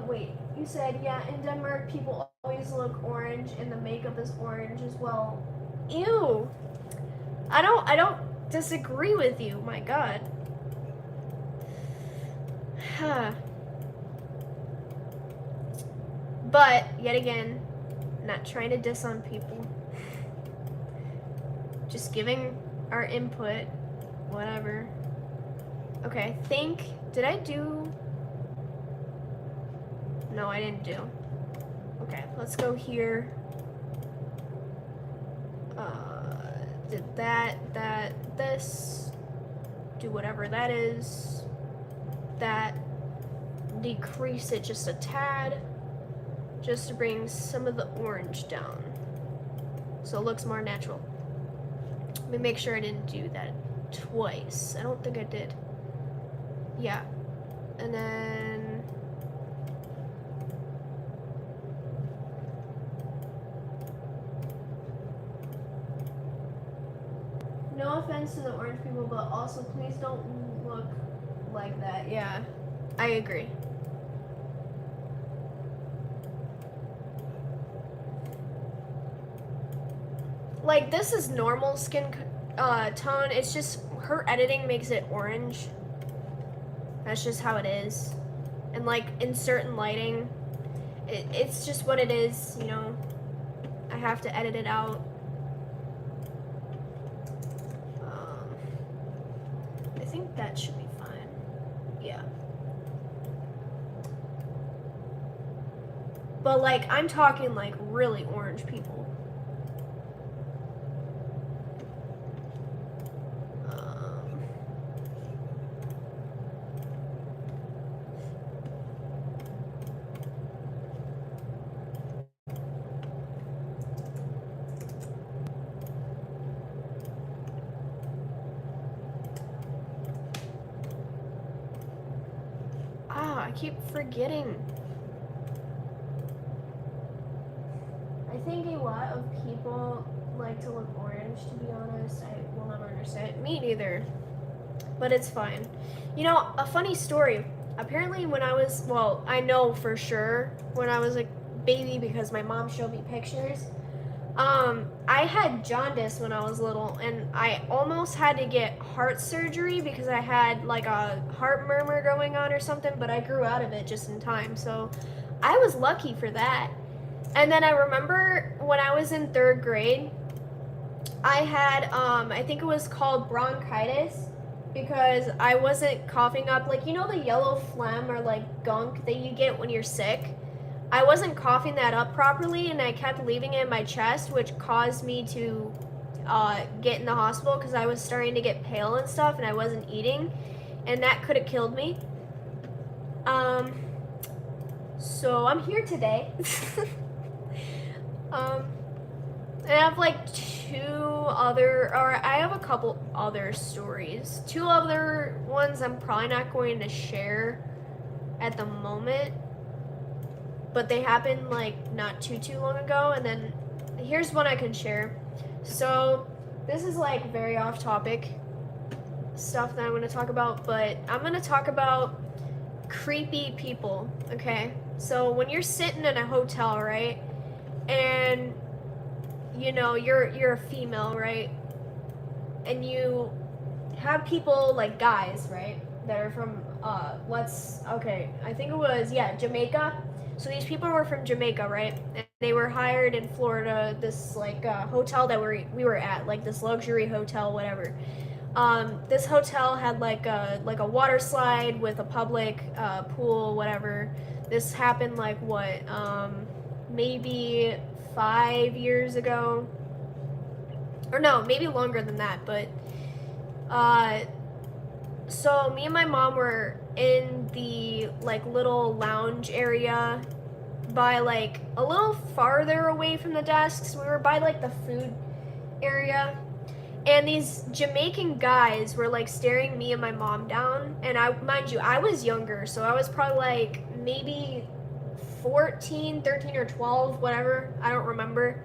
Wait, you said, yeah, in Denmark people always look orange and the makeup is orange as well. Ew. I don't disagree with you, my god. But, yet again, not trying to diss on people. Just giving our input, whatever. Okay, did I do? No, I didn't do. Okay, let's go here. Did this. Do whatever that is. That. Decrease it just a tad. Just to bring some of the orange down. So it looks more natural. Let me make sure I didn't do that twice. I don't think I did. Yeah. And then... No offense to the orange people, but also please don't look like that. Yeah, I agree. Like, this is normal skin tone. It's just her editing makes it orange. That's just how it is. And like in certain lighting, it's just what it is, you know. I have to edit it out. I think that should be fine. Yeah. But like, I'm talking like really orange people. I keep forgetting. I think a lot of people like to look orange, to be honest. I will never understand it. Me neither. But it's fine. You know, a funny story. Apparently when I was, well, I know for sure when I was a baby because my mom showed me pictures. I had jaundice when I was little, and I almost had to get heart surgery because I had like a heart murmur going on or something, but I grew out of it just in time, so I was lucky for that. And then I remember when I was in 3rd grade, I had, I think it was called bronchitis, because I wasn't coughing up, like, you know the yellow phlegm or like gunk that you get when you're sick? I wasn't coughing that up properly, and I kept leaving it in my chest, which caused me to get in the hospital because I was starting to get pale and stuff, and I wasn't eating, and that could have killed me. So I'm here today. I have like I have a couple other stories. 2 other ones I'm probably not going to share at the moment, but they happened like not too long ago. And then here's one I can share. So this is like very off topic stuff that I'm going to talk about, but I'm going to talk about creepy people. Okay, so when you're sitting in a hotel, right, and you know you're a female, right, and you have people like guys, right, that are from I think it was Jamaica. So these people were from Jamaica, right? And they were hired in Florida, this like hotel that we were at, like this luxury hotel, whatever. This hotel had like a water slide with a public pool, whatever. This happened like what, maybe 5 years ago, or no, maybe longer than that. But so me and my mom were in the like little lounge area by like a little farther away from the desks. We were by like the food area, and these Jamaican guys were like staring me and my mom down. And mind you, I was younger, so I was probably like maybe 13 or 12, whatever, I don't remember.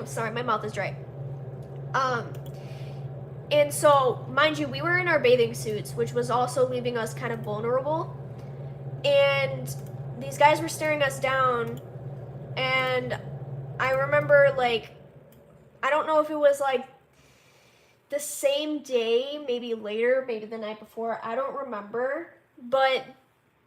Sorry, my mouth is dry. And so, mind you, we were in our bathing suits, which was also leaving us kind of vulnerable. And these guys were staring us down. And I remember, like, I don't know if it was like the same day, maybe later, maybe the night before. I don't remember. But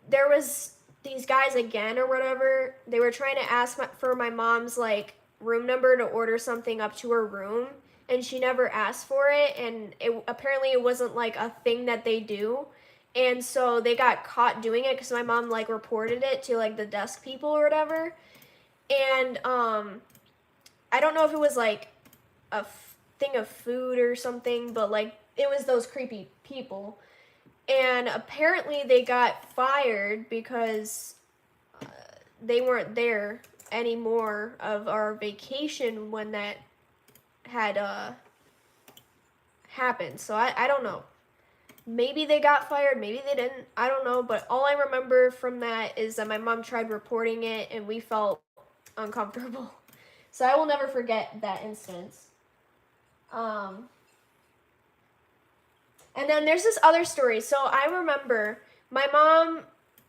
there was these guys again or whatever. They were trying to ask for my mom's, like, room number to order something up to her room. And she never asked for it, and apparently it wasn't like a thing that they do, and so they got caught doing it because my mom like reported it to like the desk people or whatever, and I don't know if it was like a thing of food or something, but like it was those creepy people, and apparently they got fired because they weren't there anymore of our vacation when that had happened. So I don't know. Maybe they got fired, maybe they didn't. I don't know, but all I remember from that is that my mom tried reporting it and we felt uncomfortable. So I will never forget that instance. And then there's this other story. So I remember my mom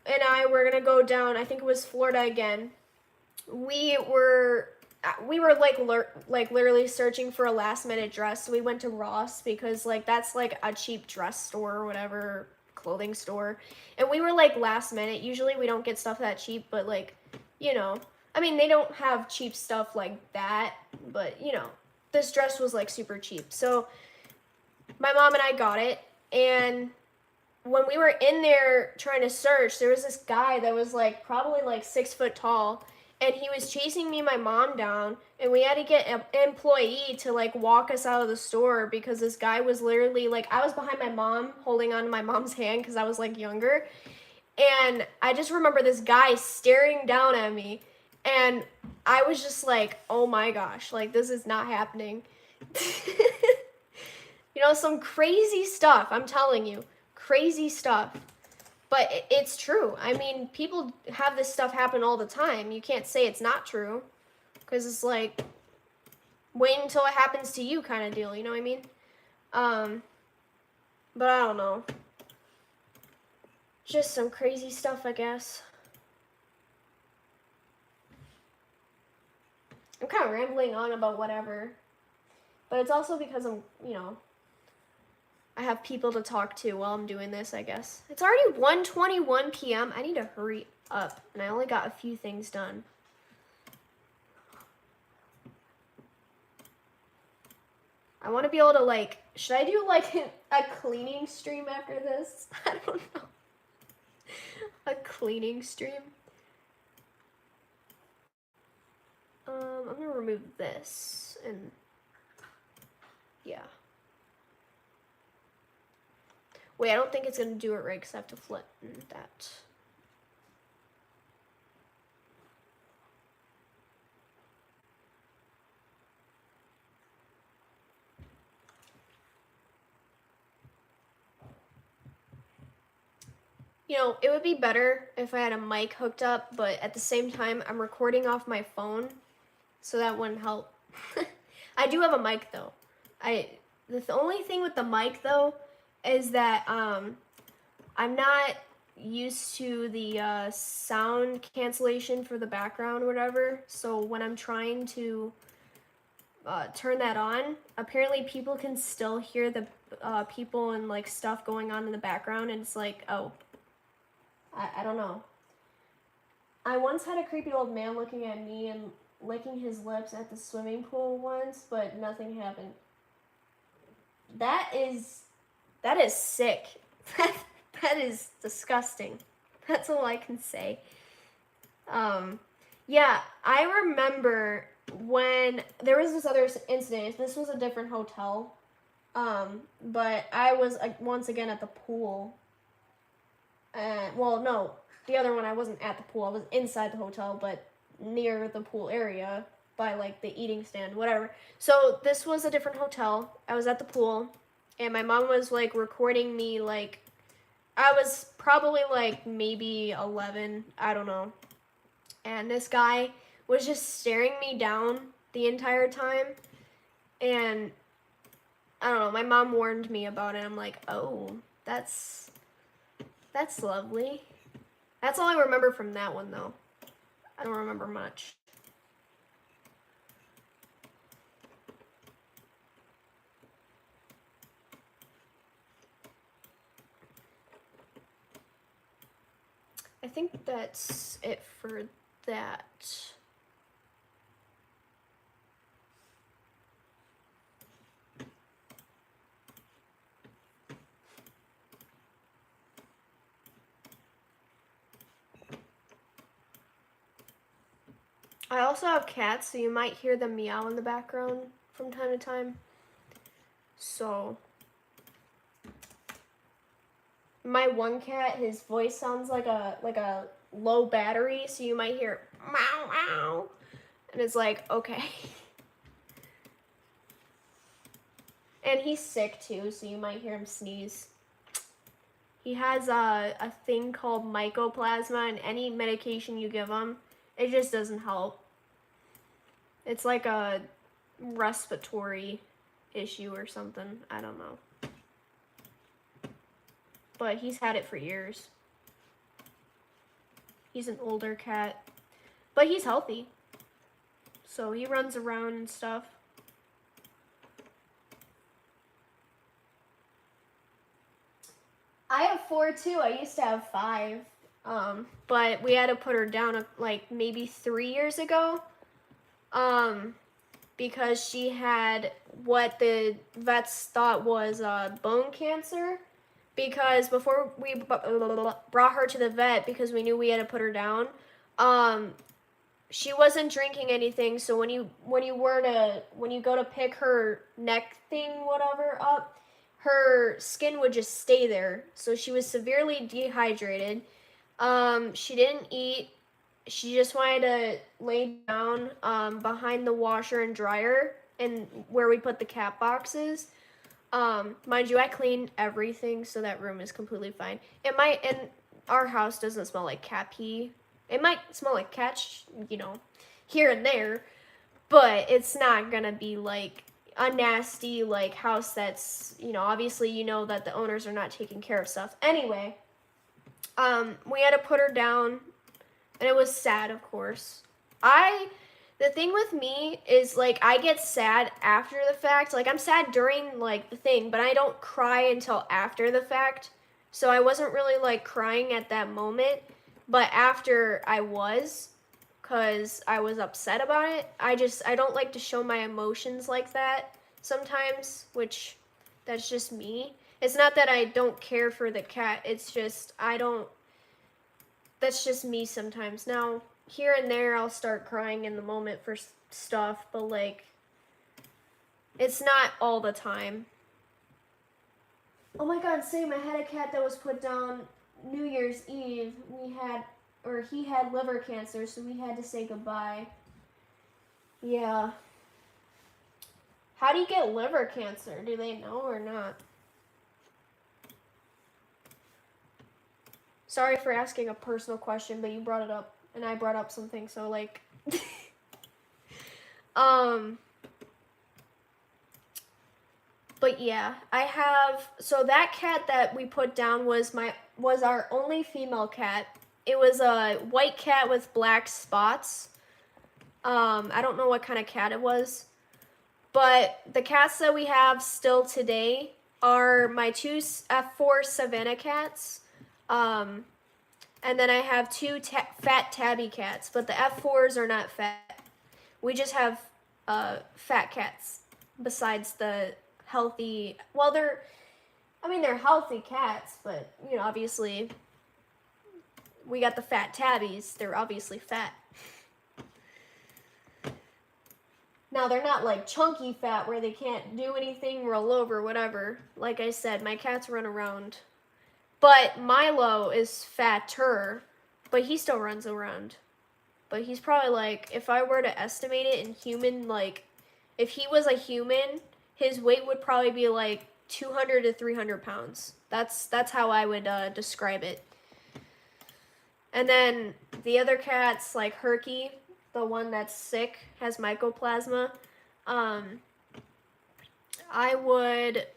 and I were gonna go down, I think it was Florida again. We were like literally searching for a last minute dress. So we went to Ross because like that's like a cheap dress store or whatever, clothing store. And we were like last minute. Usually we don't get stuff that cheap, but like, you know, I mean, they don't have cheap stuff like that, but you know, this dress was like super cheap. So my mom and I got it, and when we were in there trying to search, there was this guy that was like probably like 6 foot tall, and he was chasing me and my mom down, and we had to get an employee to like walk us out of the store because this guy was literally like, I was behind my mom holding on to my mom's hand because I was like younger, and I just remember this guy staring down at me, and I was just like, oh my gosh, like this is not happening. You know, some crazy stuff, I'm telling you, crazy stuff. But it's true. I mean, people have this stuff happen all the time. You can't say it's not true, because it's like, wait until it happens to you kind of deal, you know what I mean? But I don't know. Just some crazy stuff, I guess. I'm kind of rambling on about whatever. But it's also because I'm, you know, I have people to talk to while I'm doing this, I guess. It's already 1:21 p.m. I need to hurry up, and I only got a few things done. I want to be able to, like, should I do, like, a cleaning stream after this? I don't know. A cleaning stream? I'm going to remove this, and, yeah. Wait, I don't think it's going to do it right because I have to flip that. You know, it would be better if I had a mic hooked up, but at the same time, I'm recording off my phone, so that wouldn't help. I do have a mic, though. The only thing with the mic, though, is that I'm not used to the sound cancellation for the background or whatever, so when I'm trying to turn that on, apparently people can still hear the people and like stuff going on in the background, and it's like, oh, I don't know. I once had a creepy old man looking at me and licking his lips at the swimming pool once, but nothing happened. That is sick. That is disgusting. That's all I can say. Yeah, I remember when there was this other incident. This was a different hotel, but I was once again at the pool. Well, no, the other one I wasn't at the pool. I was inside the hotel, but near the pool area by like the eating stand, whatever. So this was a different hotel. I was at the pool, and my mom was like recording me. Like, I was probably like maybe 11, I don't know. And this guy was just staring me down the entire time, and I don't know, my mom warned me about it. I'm like, oh, that's lovely. That's all I remember from that one, though. I don't remember much. I think that's it for that. I also have cats, so you might hear them meow in the background from time to time. So, my one cat, his voice sounds like a low battery, so you might hear meow meow, and it's like, okay. And he's sick too, so you might hear him sneeze. He has a thing called mycoplasma, and any medication you give him, it just doesn't help. It's like a respiratory issue or something. I don't know. But he's had it for years. He's an older cat. But he's healthy. So he runs around and stuff. I have 4 too. I used to have 5. But we had to put her down like maybe 3 years ago. Because she had what the vets thought was bone cancer. Because before we brought her to the vet, because we knew we had to put her down, she wasn't drinking anything. So when you go to pick her neck thing, whatever, up, her skin would just stay there. So she was severely dehydrated. She didn't eat. She just wanted to lay down behind the washer and dryer and where we put the cat boxes. Mind you, I cleaned everything, so that room is completely fine. It might, and our house doesn't smell like cat pee. It might smell like cat, here and there, but it's not gonna be like a nasty like house that's, obviously that the owners are not taking care of stuff. Anyway, we had to put her down, and it was sad, of course. The thing with me is, like, I get sad after the fact. Like, I'm sad during, like, the thing, but I don't cry until after the fact. So I wasn't really, like, crying at that moment. But after I was, because I was upset about it, I don't like to show my emotions like that sometimes, which, that's just me. It's not that I don't care for the cat. It's just, that's just me sometimes. Now, here and there, I'll start crying in the moment for stuff, but, like, it's not all the time. Oh my god, same. I had a cat that was put down New Year's Eve. He had liver cancer, so we had to say goodbye. Yeah. How do you get liver cancer? Do they know or not? Sorry for asking a personal question, but you brought it up. And I brought up something, so, like, but yeah, so that cat that we put down was our only female cat. It was a white cat with black spots. I don't know what kind of cat it was, but the cats that we have still today are my 2 F4 Savannah cats. And then I have 2 fat tabby cats, but the F4s are not fat. We just have fat cats besides the healthy, well, they're healthy cats, but, obviously we got the fat tabbies. They're obviously fat. Now, they're not like chunky fat where they can't do anything, roll over, whatever. Like I said, my cats run around. But Milo is fatter, but he still runs around. But he's probably like, if I were to estimate it in human, like, if he was a human, his weight would probably be like 200 to 300 pounds. That's how I would describe it. And then the other cats, like Herky, the one that's sick, has mycoplasma. I would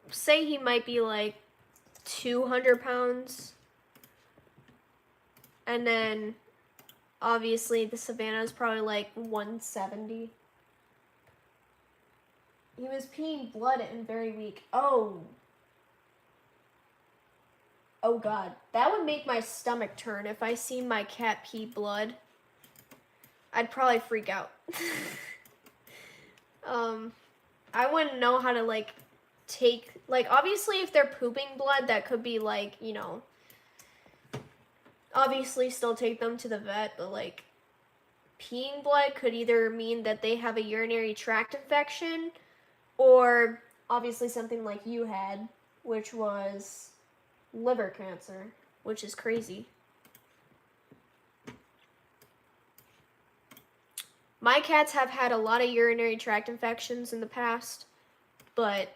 say he might be like 200 pounds. And then obviously the Savannah is probably like 170. He was peeing blood and very weak. Oh. Oh God. That would make my stomach turn if I see my cat pee blood. I'd probably freak out. I wouldn't know how to like take, like obviously if they're pooping blood, that could be like, you know, obviously still take them to the vet, but like peeing blood could either mean that they have a urinary tract infection or obviously something like you had, which was liver cancer, which is crazy. My cats have had a lot of urinary tract infections in the past, but,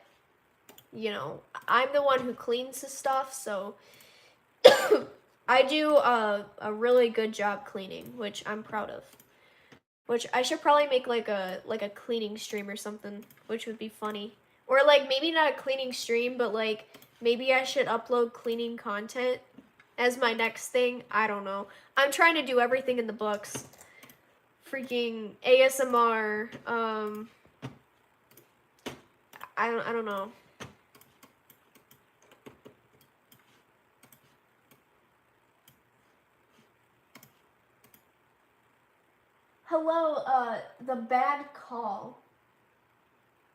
you know, I'm the one who cleans the stuff, so I do a really good job cleaning, which I'm proud of. Which I should probably make like a cleaning stream or something, which would be funny. Or like maybe not a cleaning stream, but like maybe I should upload cleaning content as my next thing. I don't know. I'm trying to do everything in the books. Freaking ASMR. I don't know. Hello, the bad call.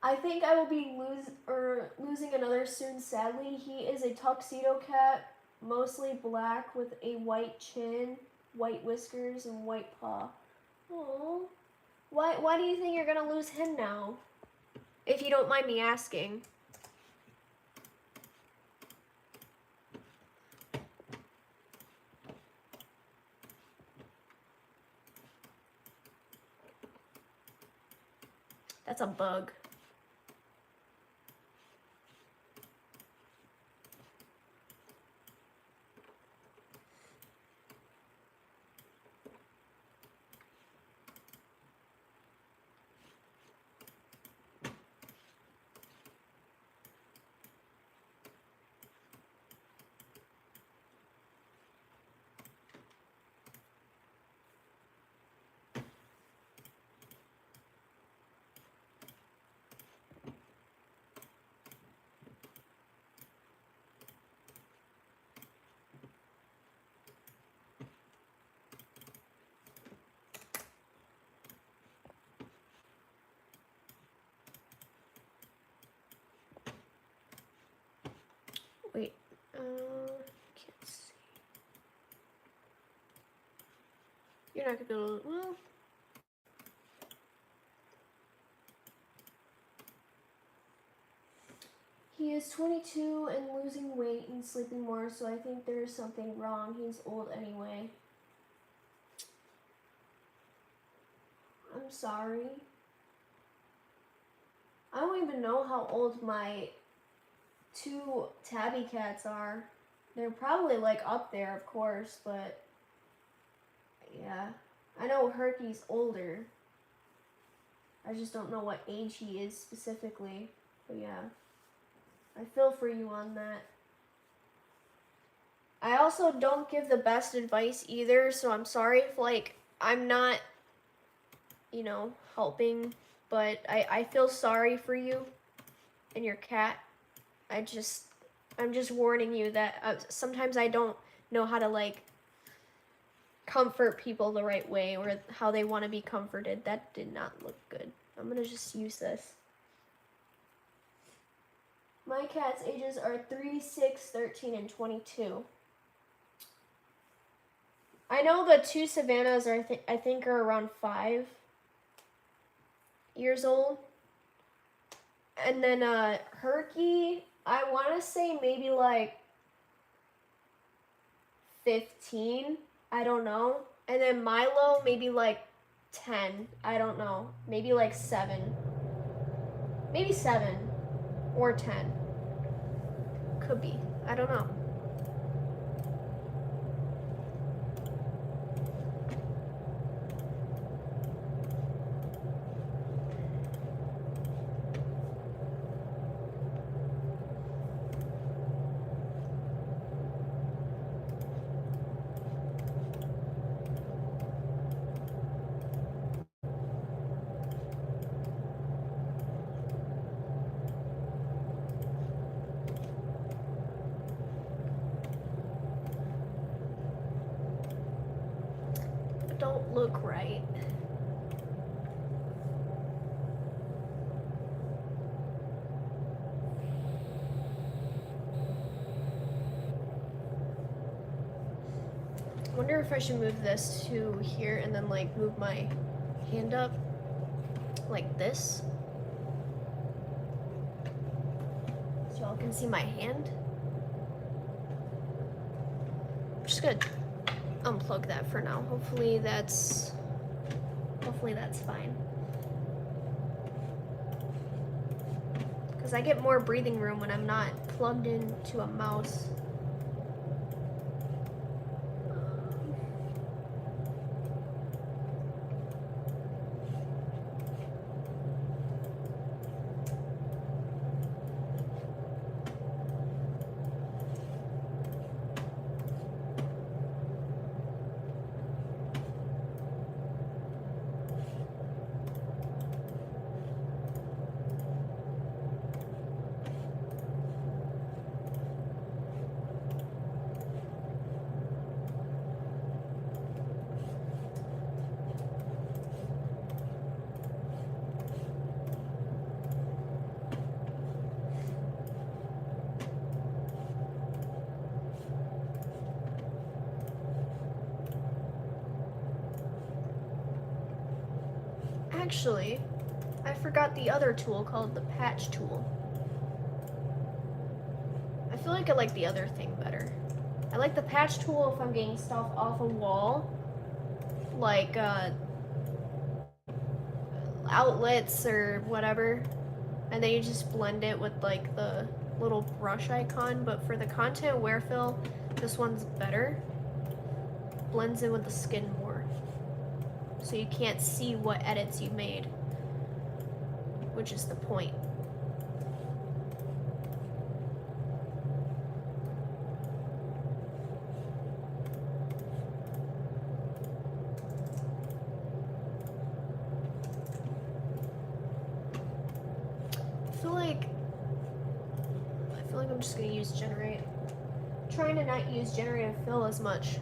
I think I will be losing another soon, sadly. He is a tuxedo cat, mostly black with a white chin, white whiskers, and white paw. Aww. Why do you think you're gonna lose him now? If you don't mind me asking. That's a bug. Wait, can't see. You're not gonna be able to, well. He is 22 and losing weight and sleeping more, so I think there's something wrong. He's old anyway. I'm sorry. I don't even know how old my 2 tabby cats are. They're probably like up there, of course, but yeah. I know Herky's older. I just don't know what age he is specifically, but yeah. I feel for you on that. I also don't give the best advice either, so I'm sorry if like I'm not, you know, helping, but I feel sorry for you and your cat. I'm just warning you that sometimes I don't know how to like comfort people the right way or how they want to be comforted. That did not look good. I'm gonna just use this. My cat's ages are 3, 6, 13, and 22. I know the 2 Savannahs are I think are around 5 years old. And then Herky, I want to say maybe like 15. I don't know. And then Milo, maybe like 10. I don't know. Maybe like 7. Maybe 7 or 10. Could be. I don't know. don't look right. I wonder if I should move this to here and then like move my hand up like this. So y'all can see my hand. I'm just gonna unplug that for now. Hopefully that's fine. Because I get more breathing room when I'm not plugged into a mouse. Actually, I forgot the other tool called the patch tool. I feel like I like the other thing better. I like the patch tool if I'm getting stuff off a wall, like outlets or whatever, and then you just blend it with like the little brush icon. But for the content wear fill, this one's better. Blends in with the skin more, so you can't see what edits you made, which is the point. I feel like I'm just gonna use generate. I'm trying to not use generative fill as much.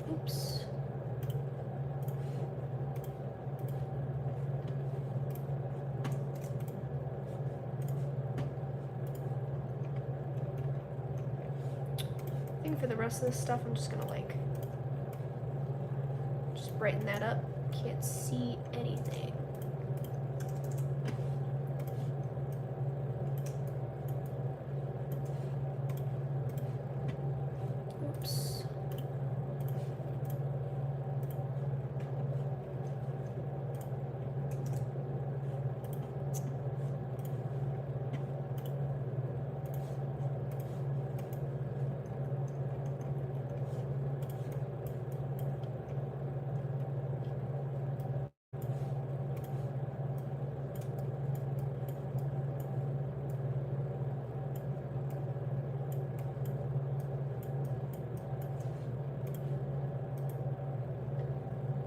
Oops. I think for the rest of this stuff, I'm just gonna like, just brighten that up. Can't see anything. Oops.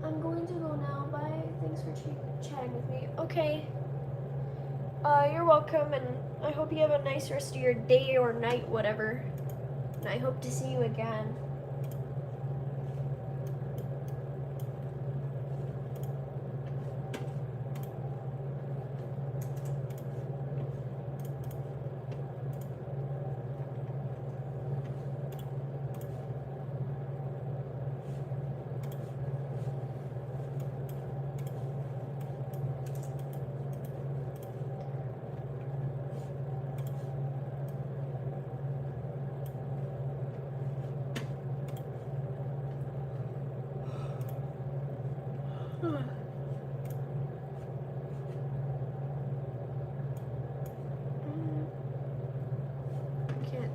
I'm going to go now. Bye. Thanks for chatting with me. Okay. You're welcome, and I hope you have a nice rest of your day or night, whatever. And I hope to see you again. Can't.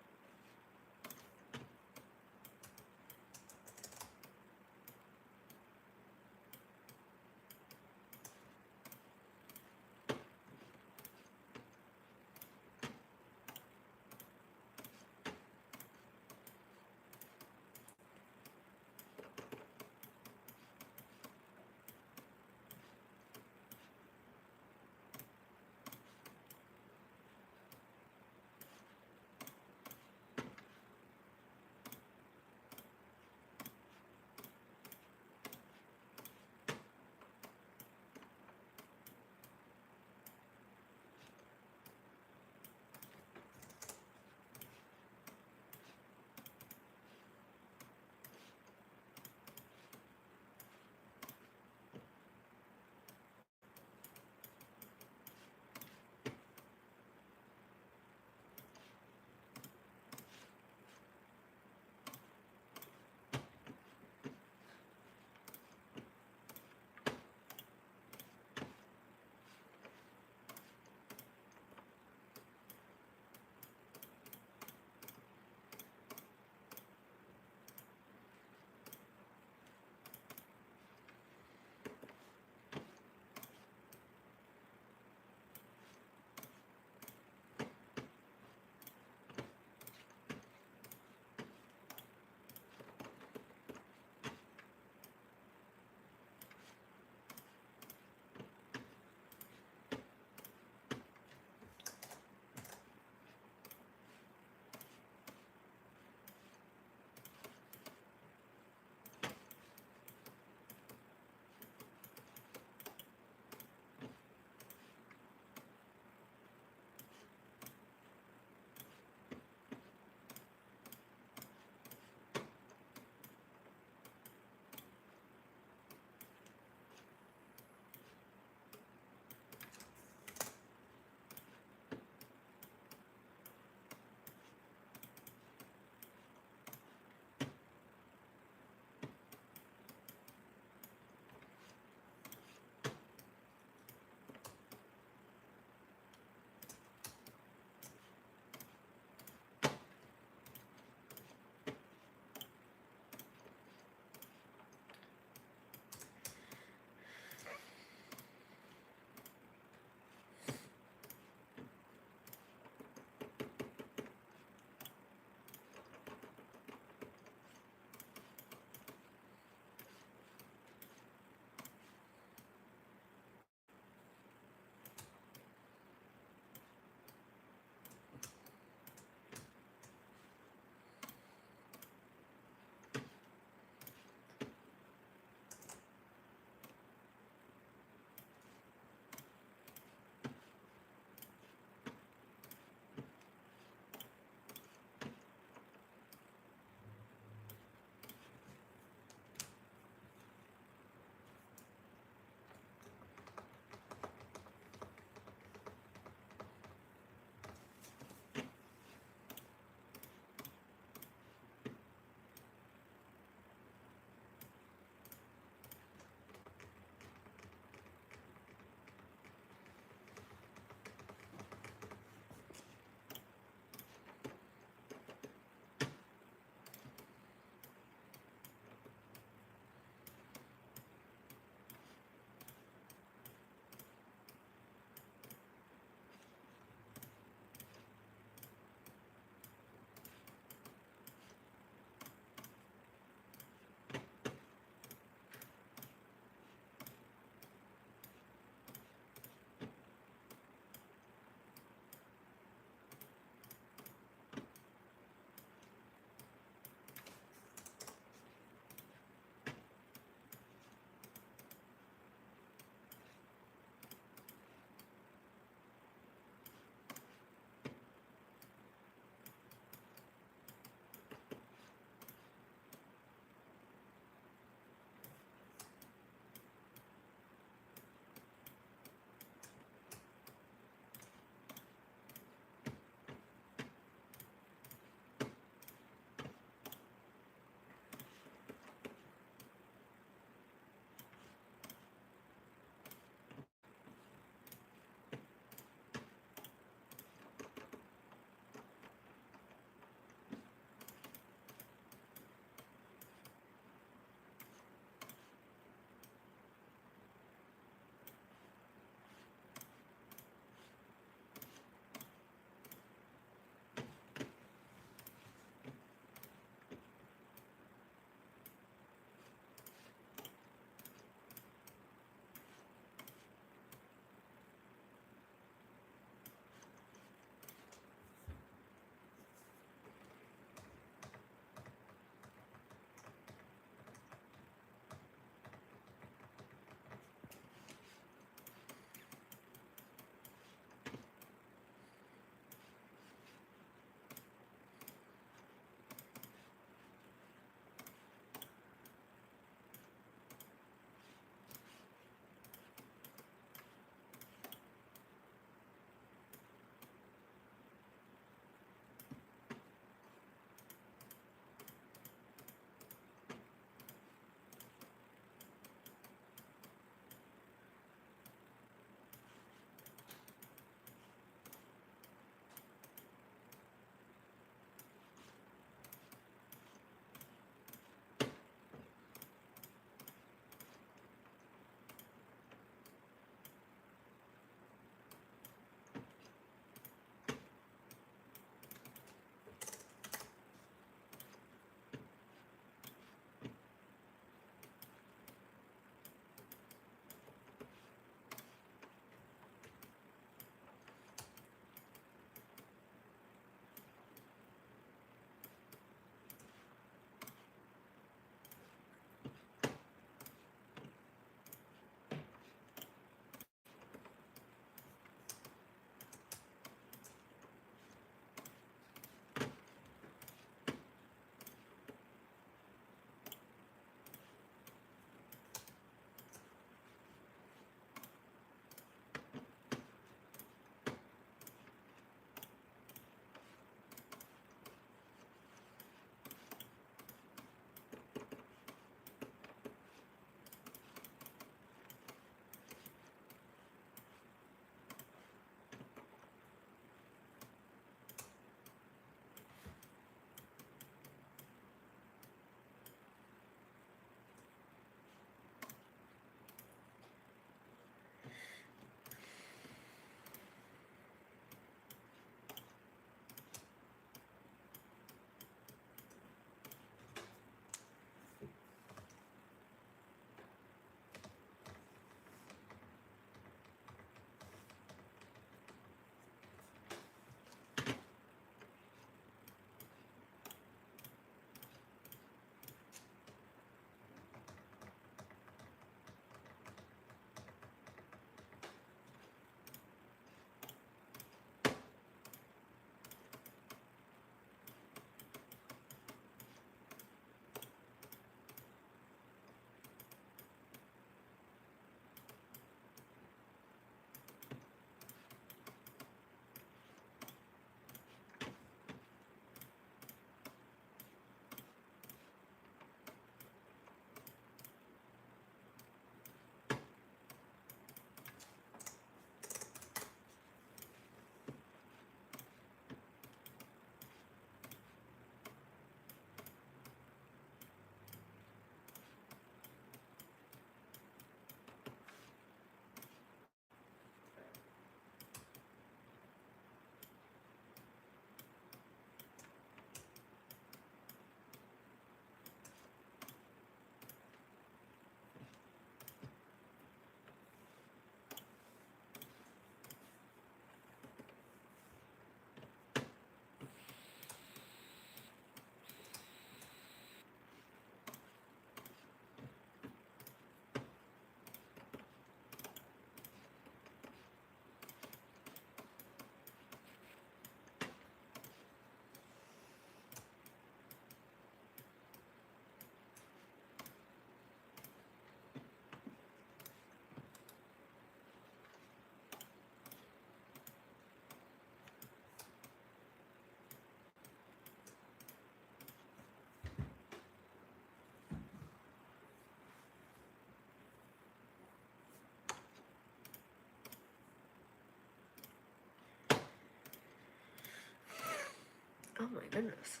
my goodness.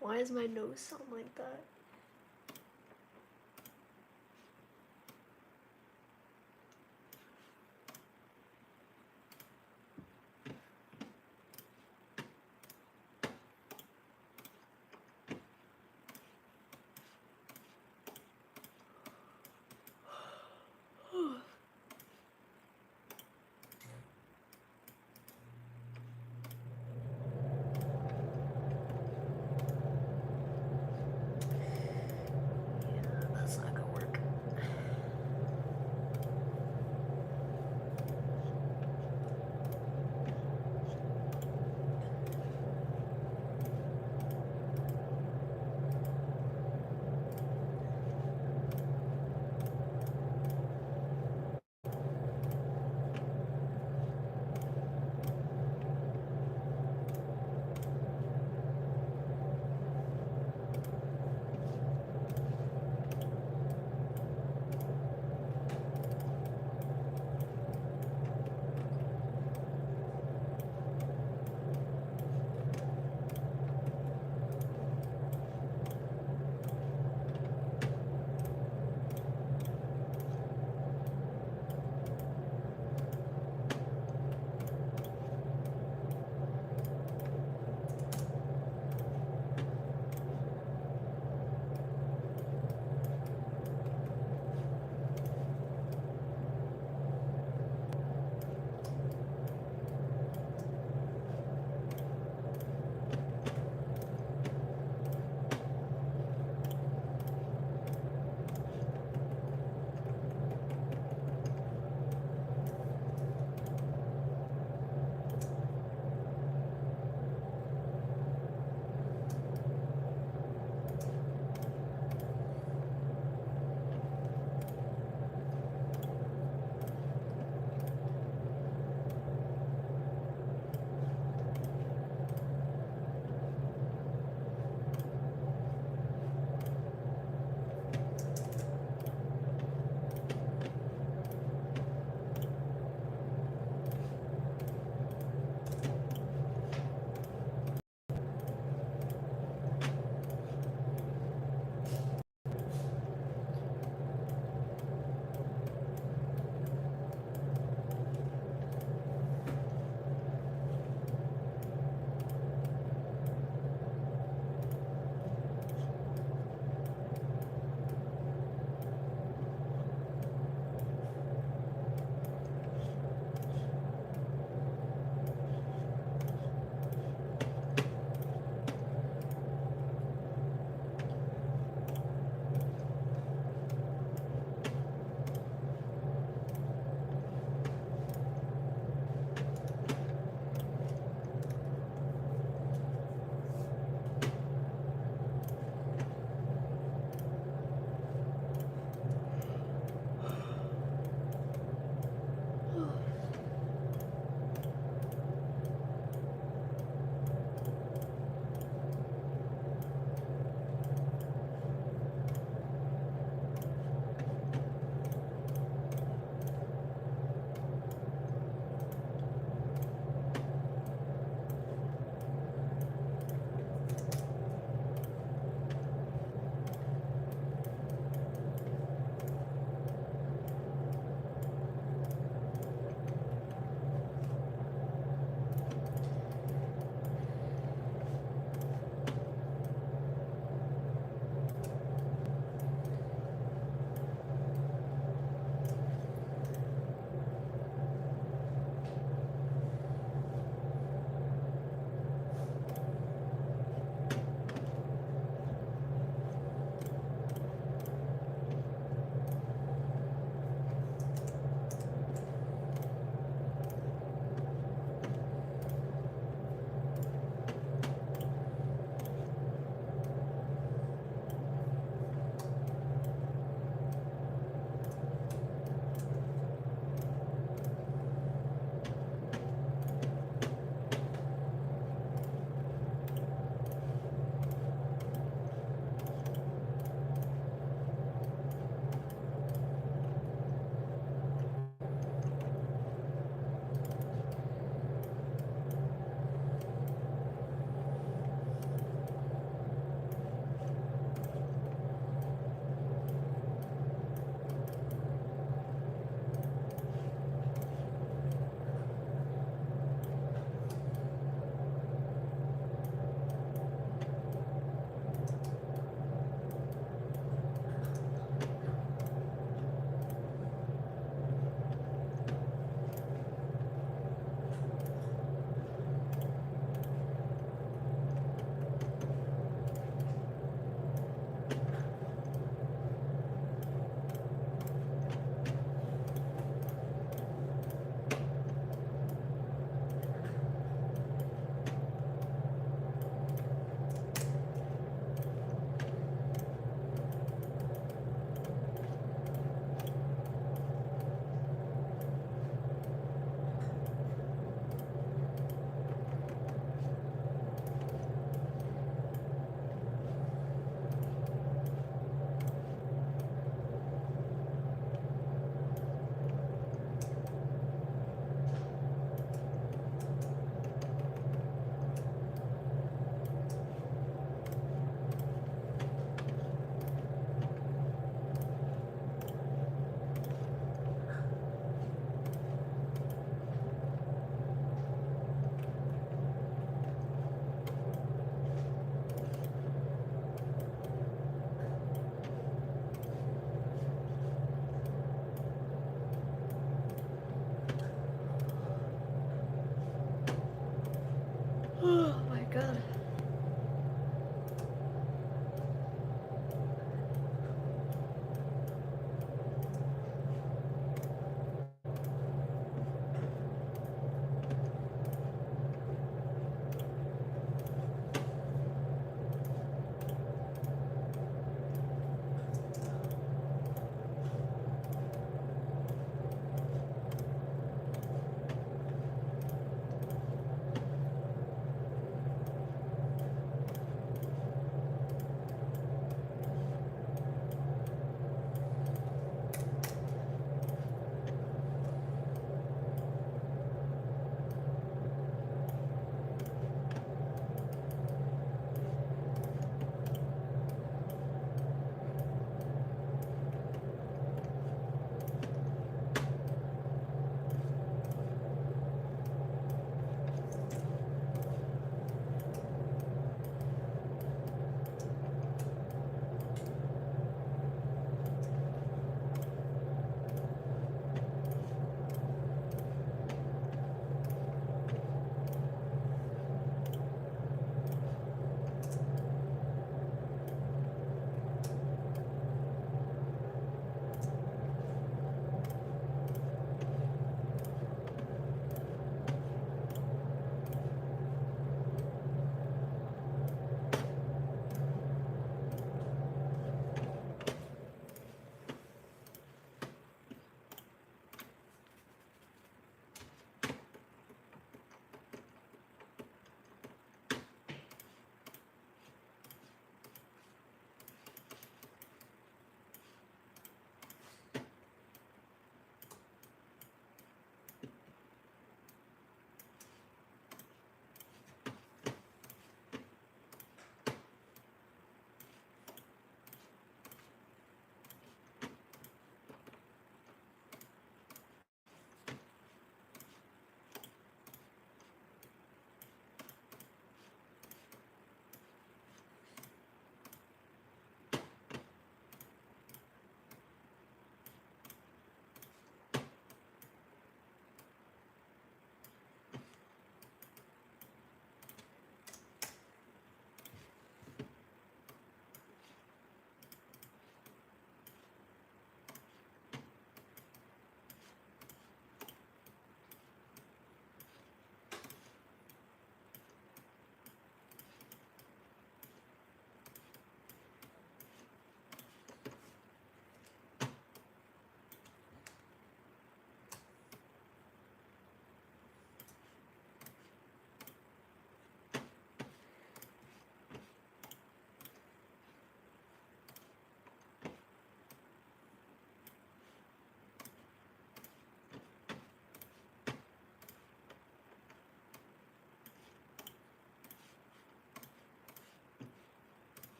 Why does my nose sound like that?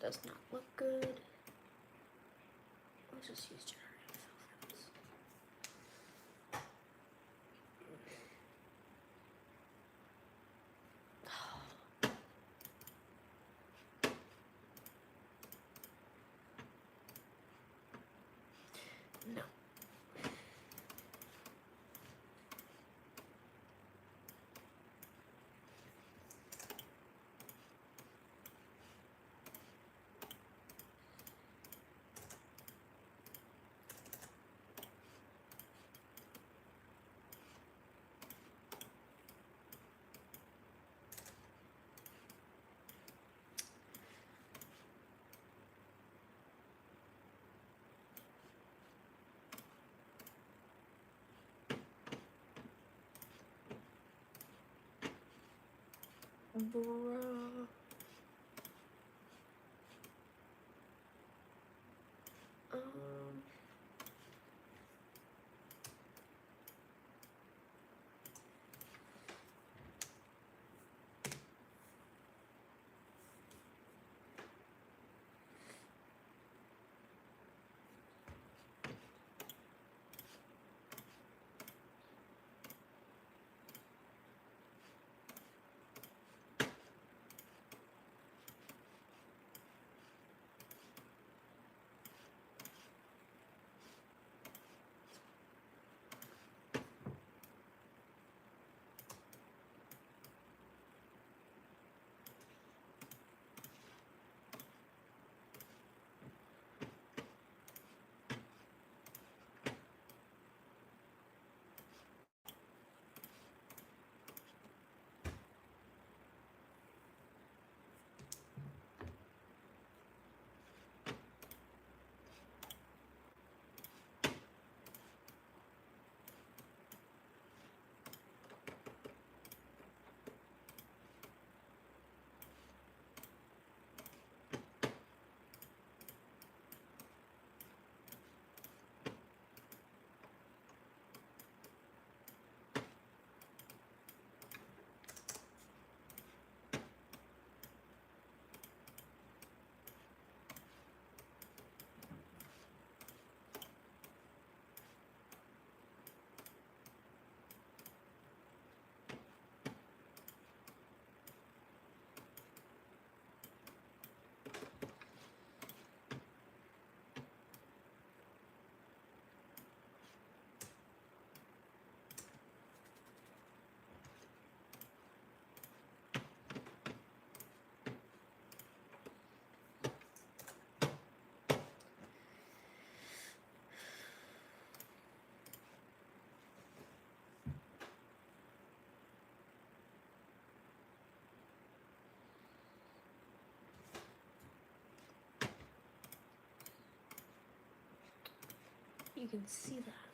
does not look good. Let's just use generative fill for this. No. Bruh. You can see that.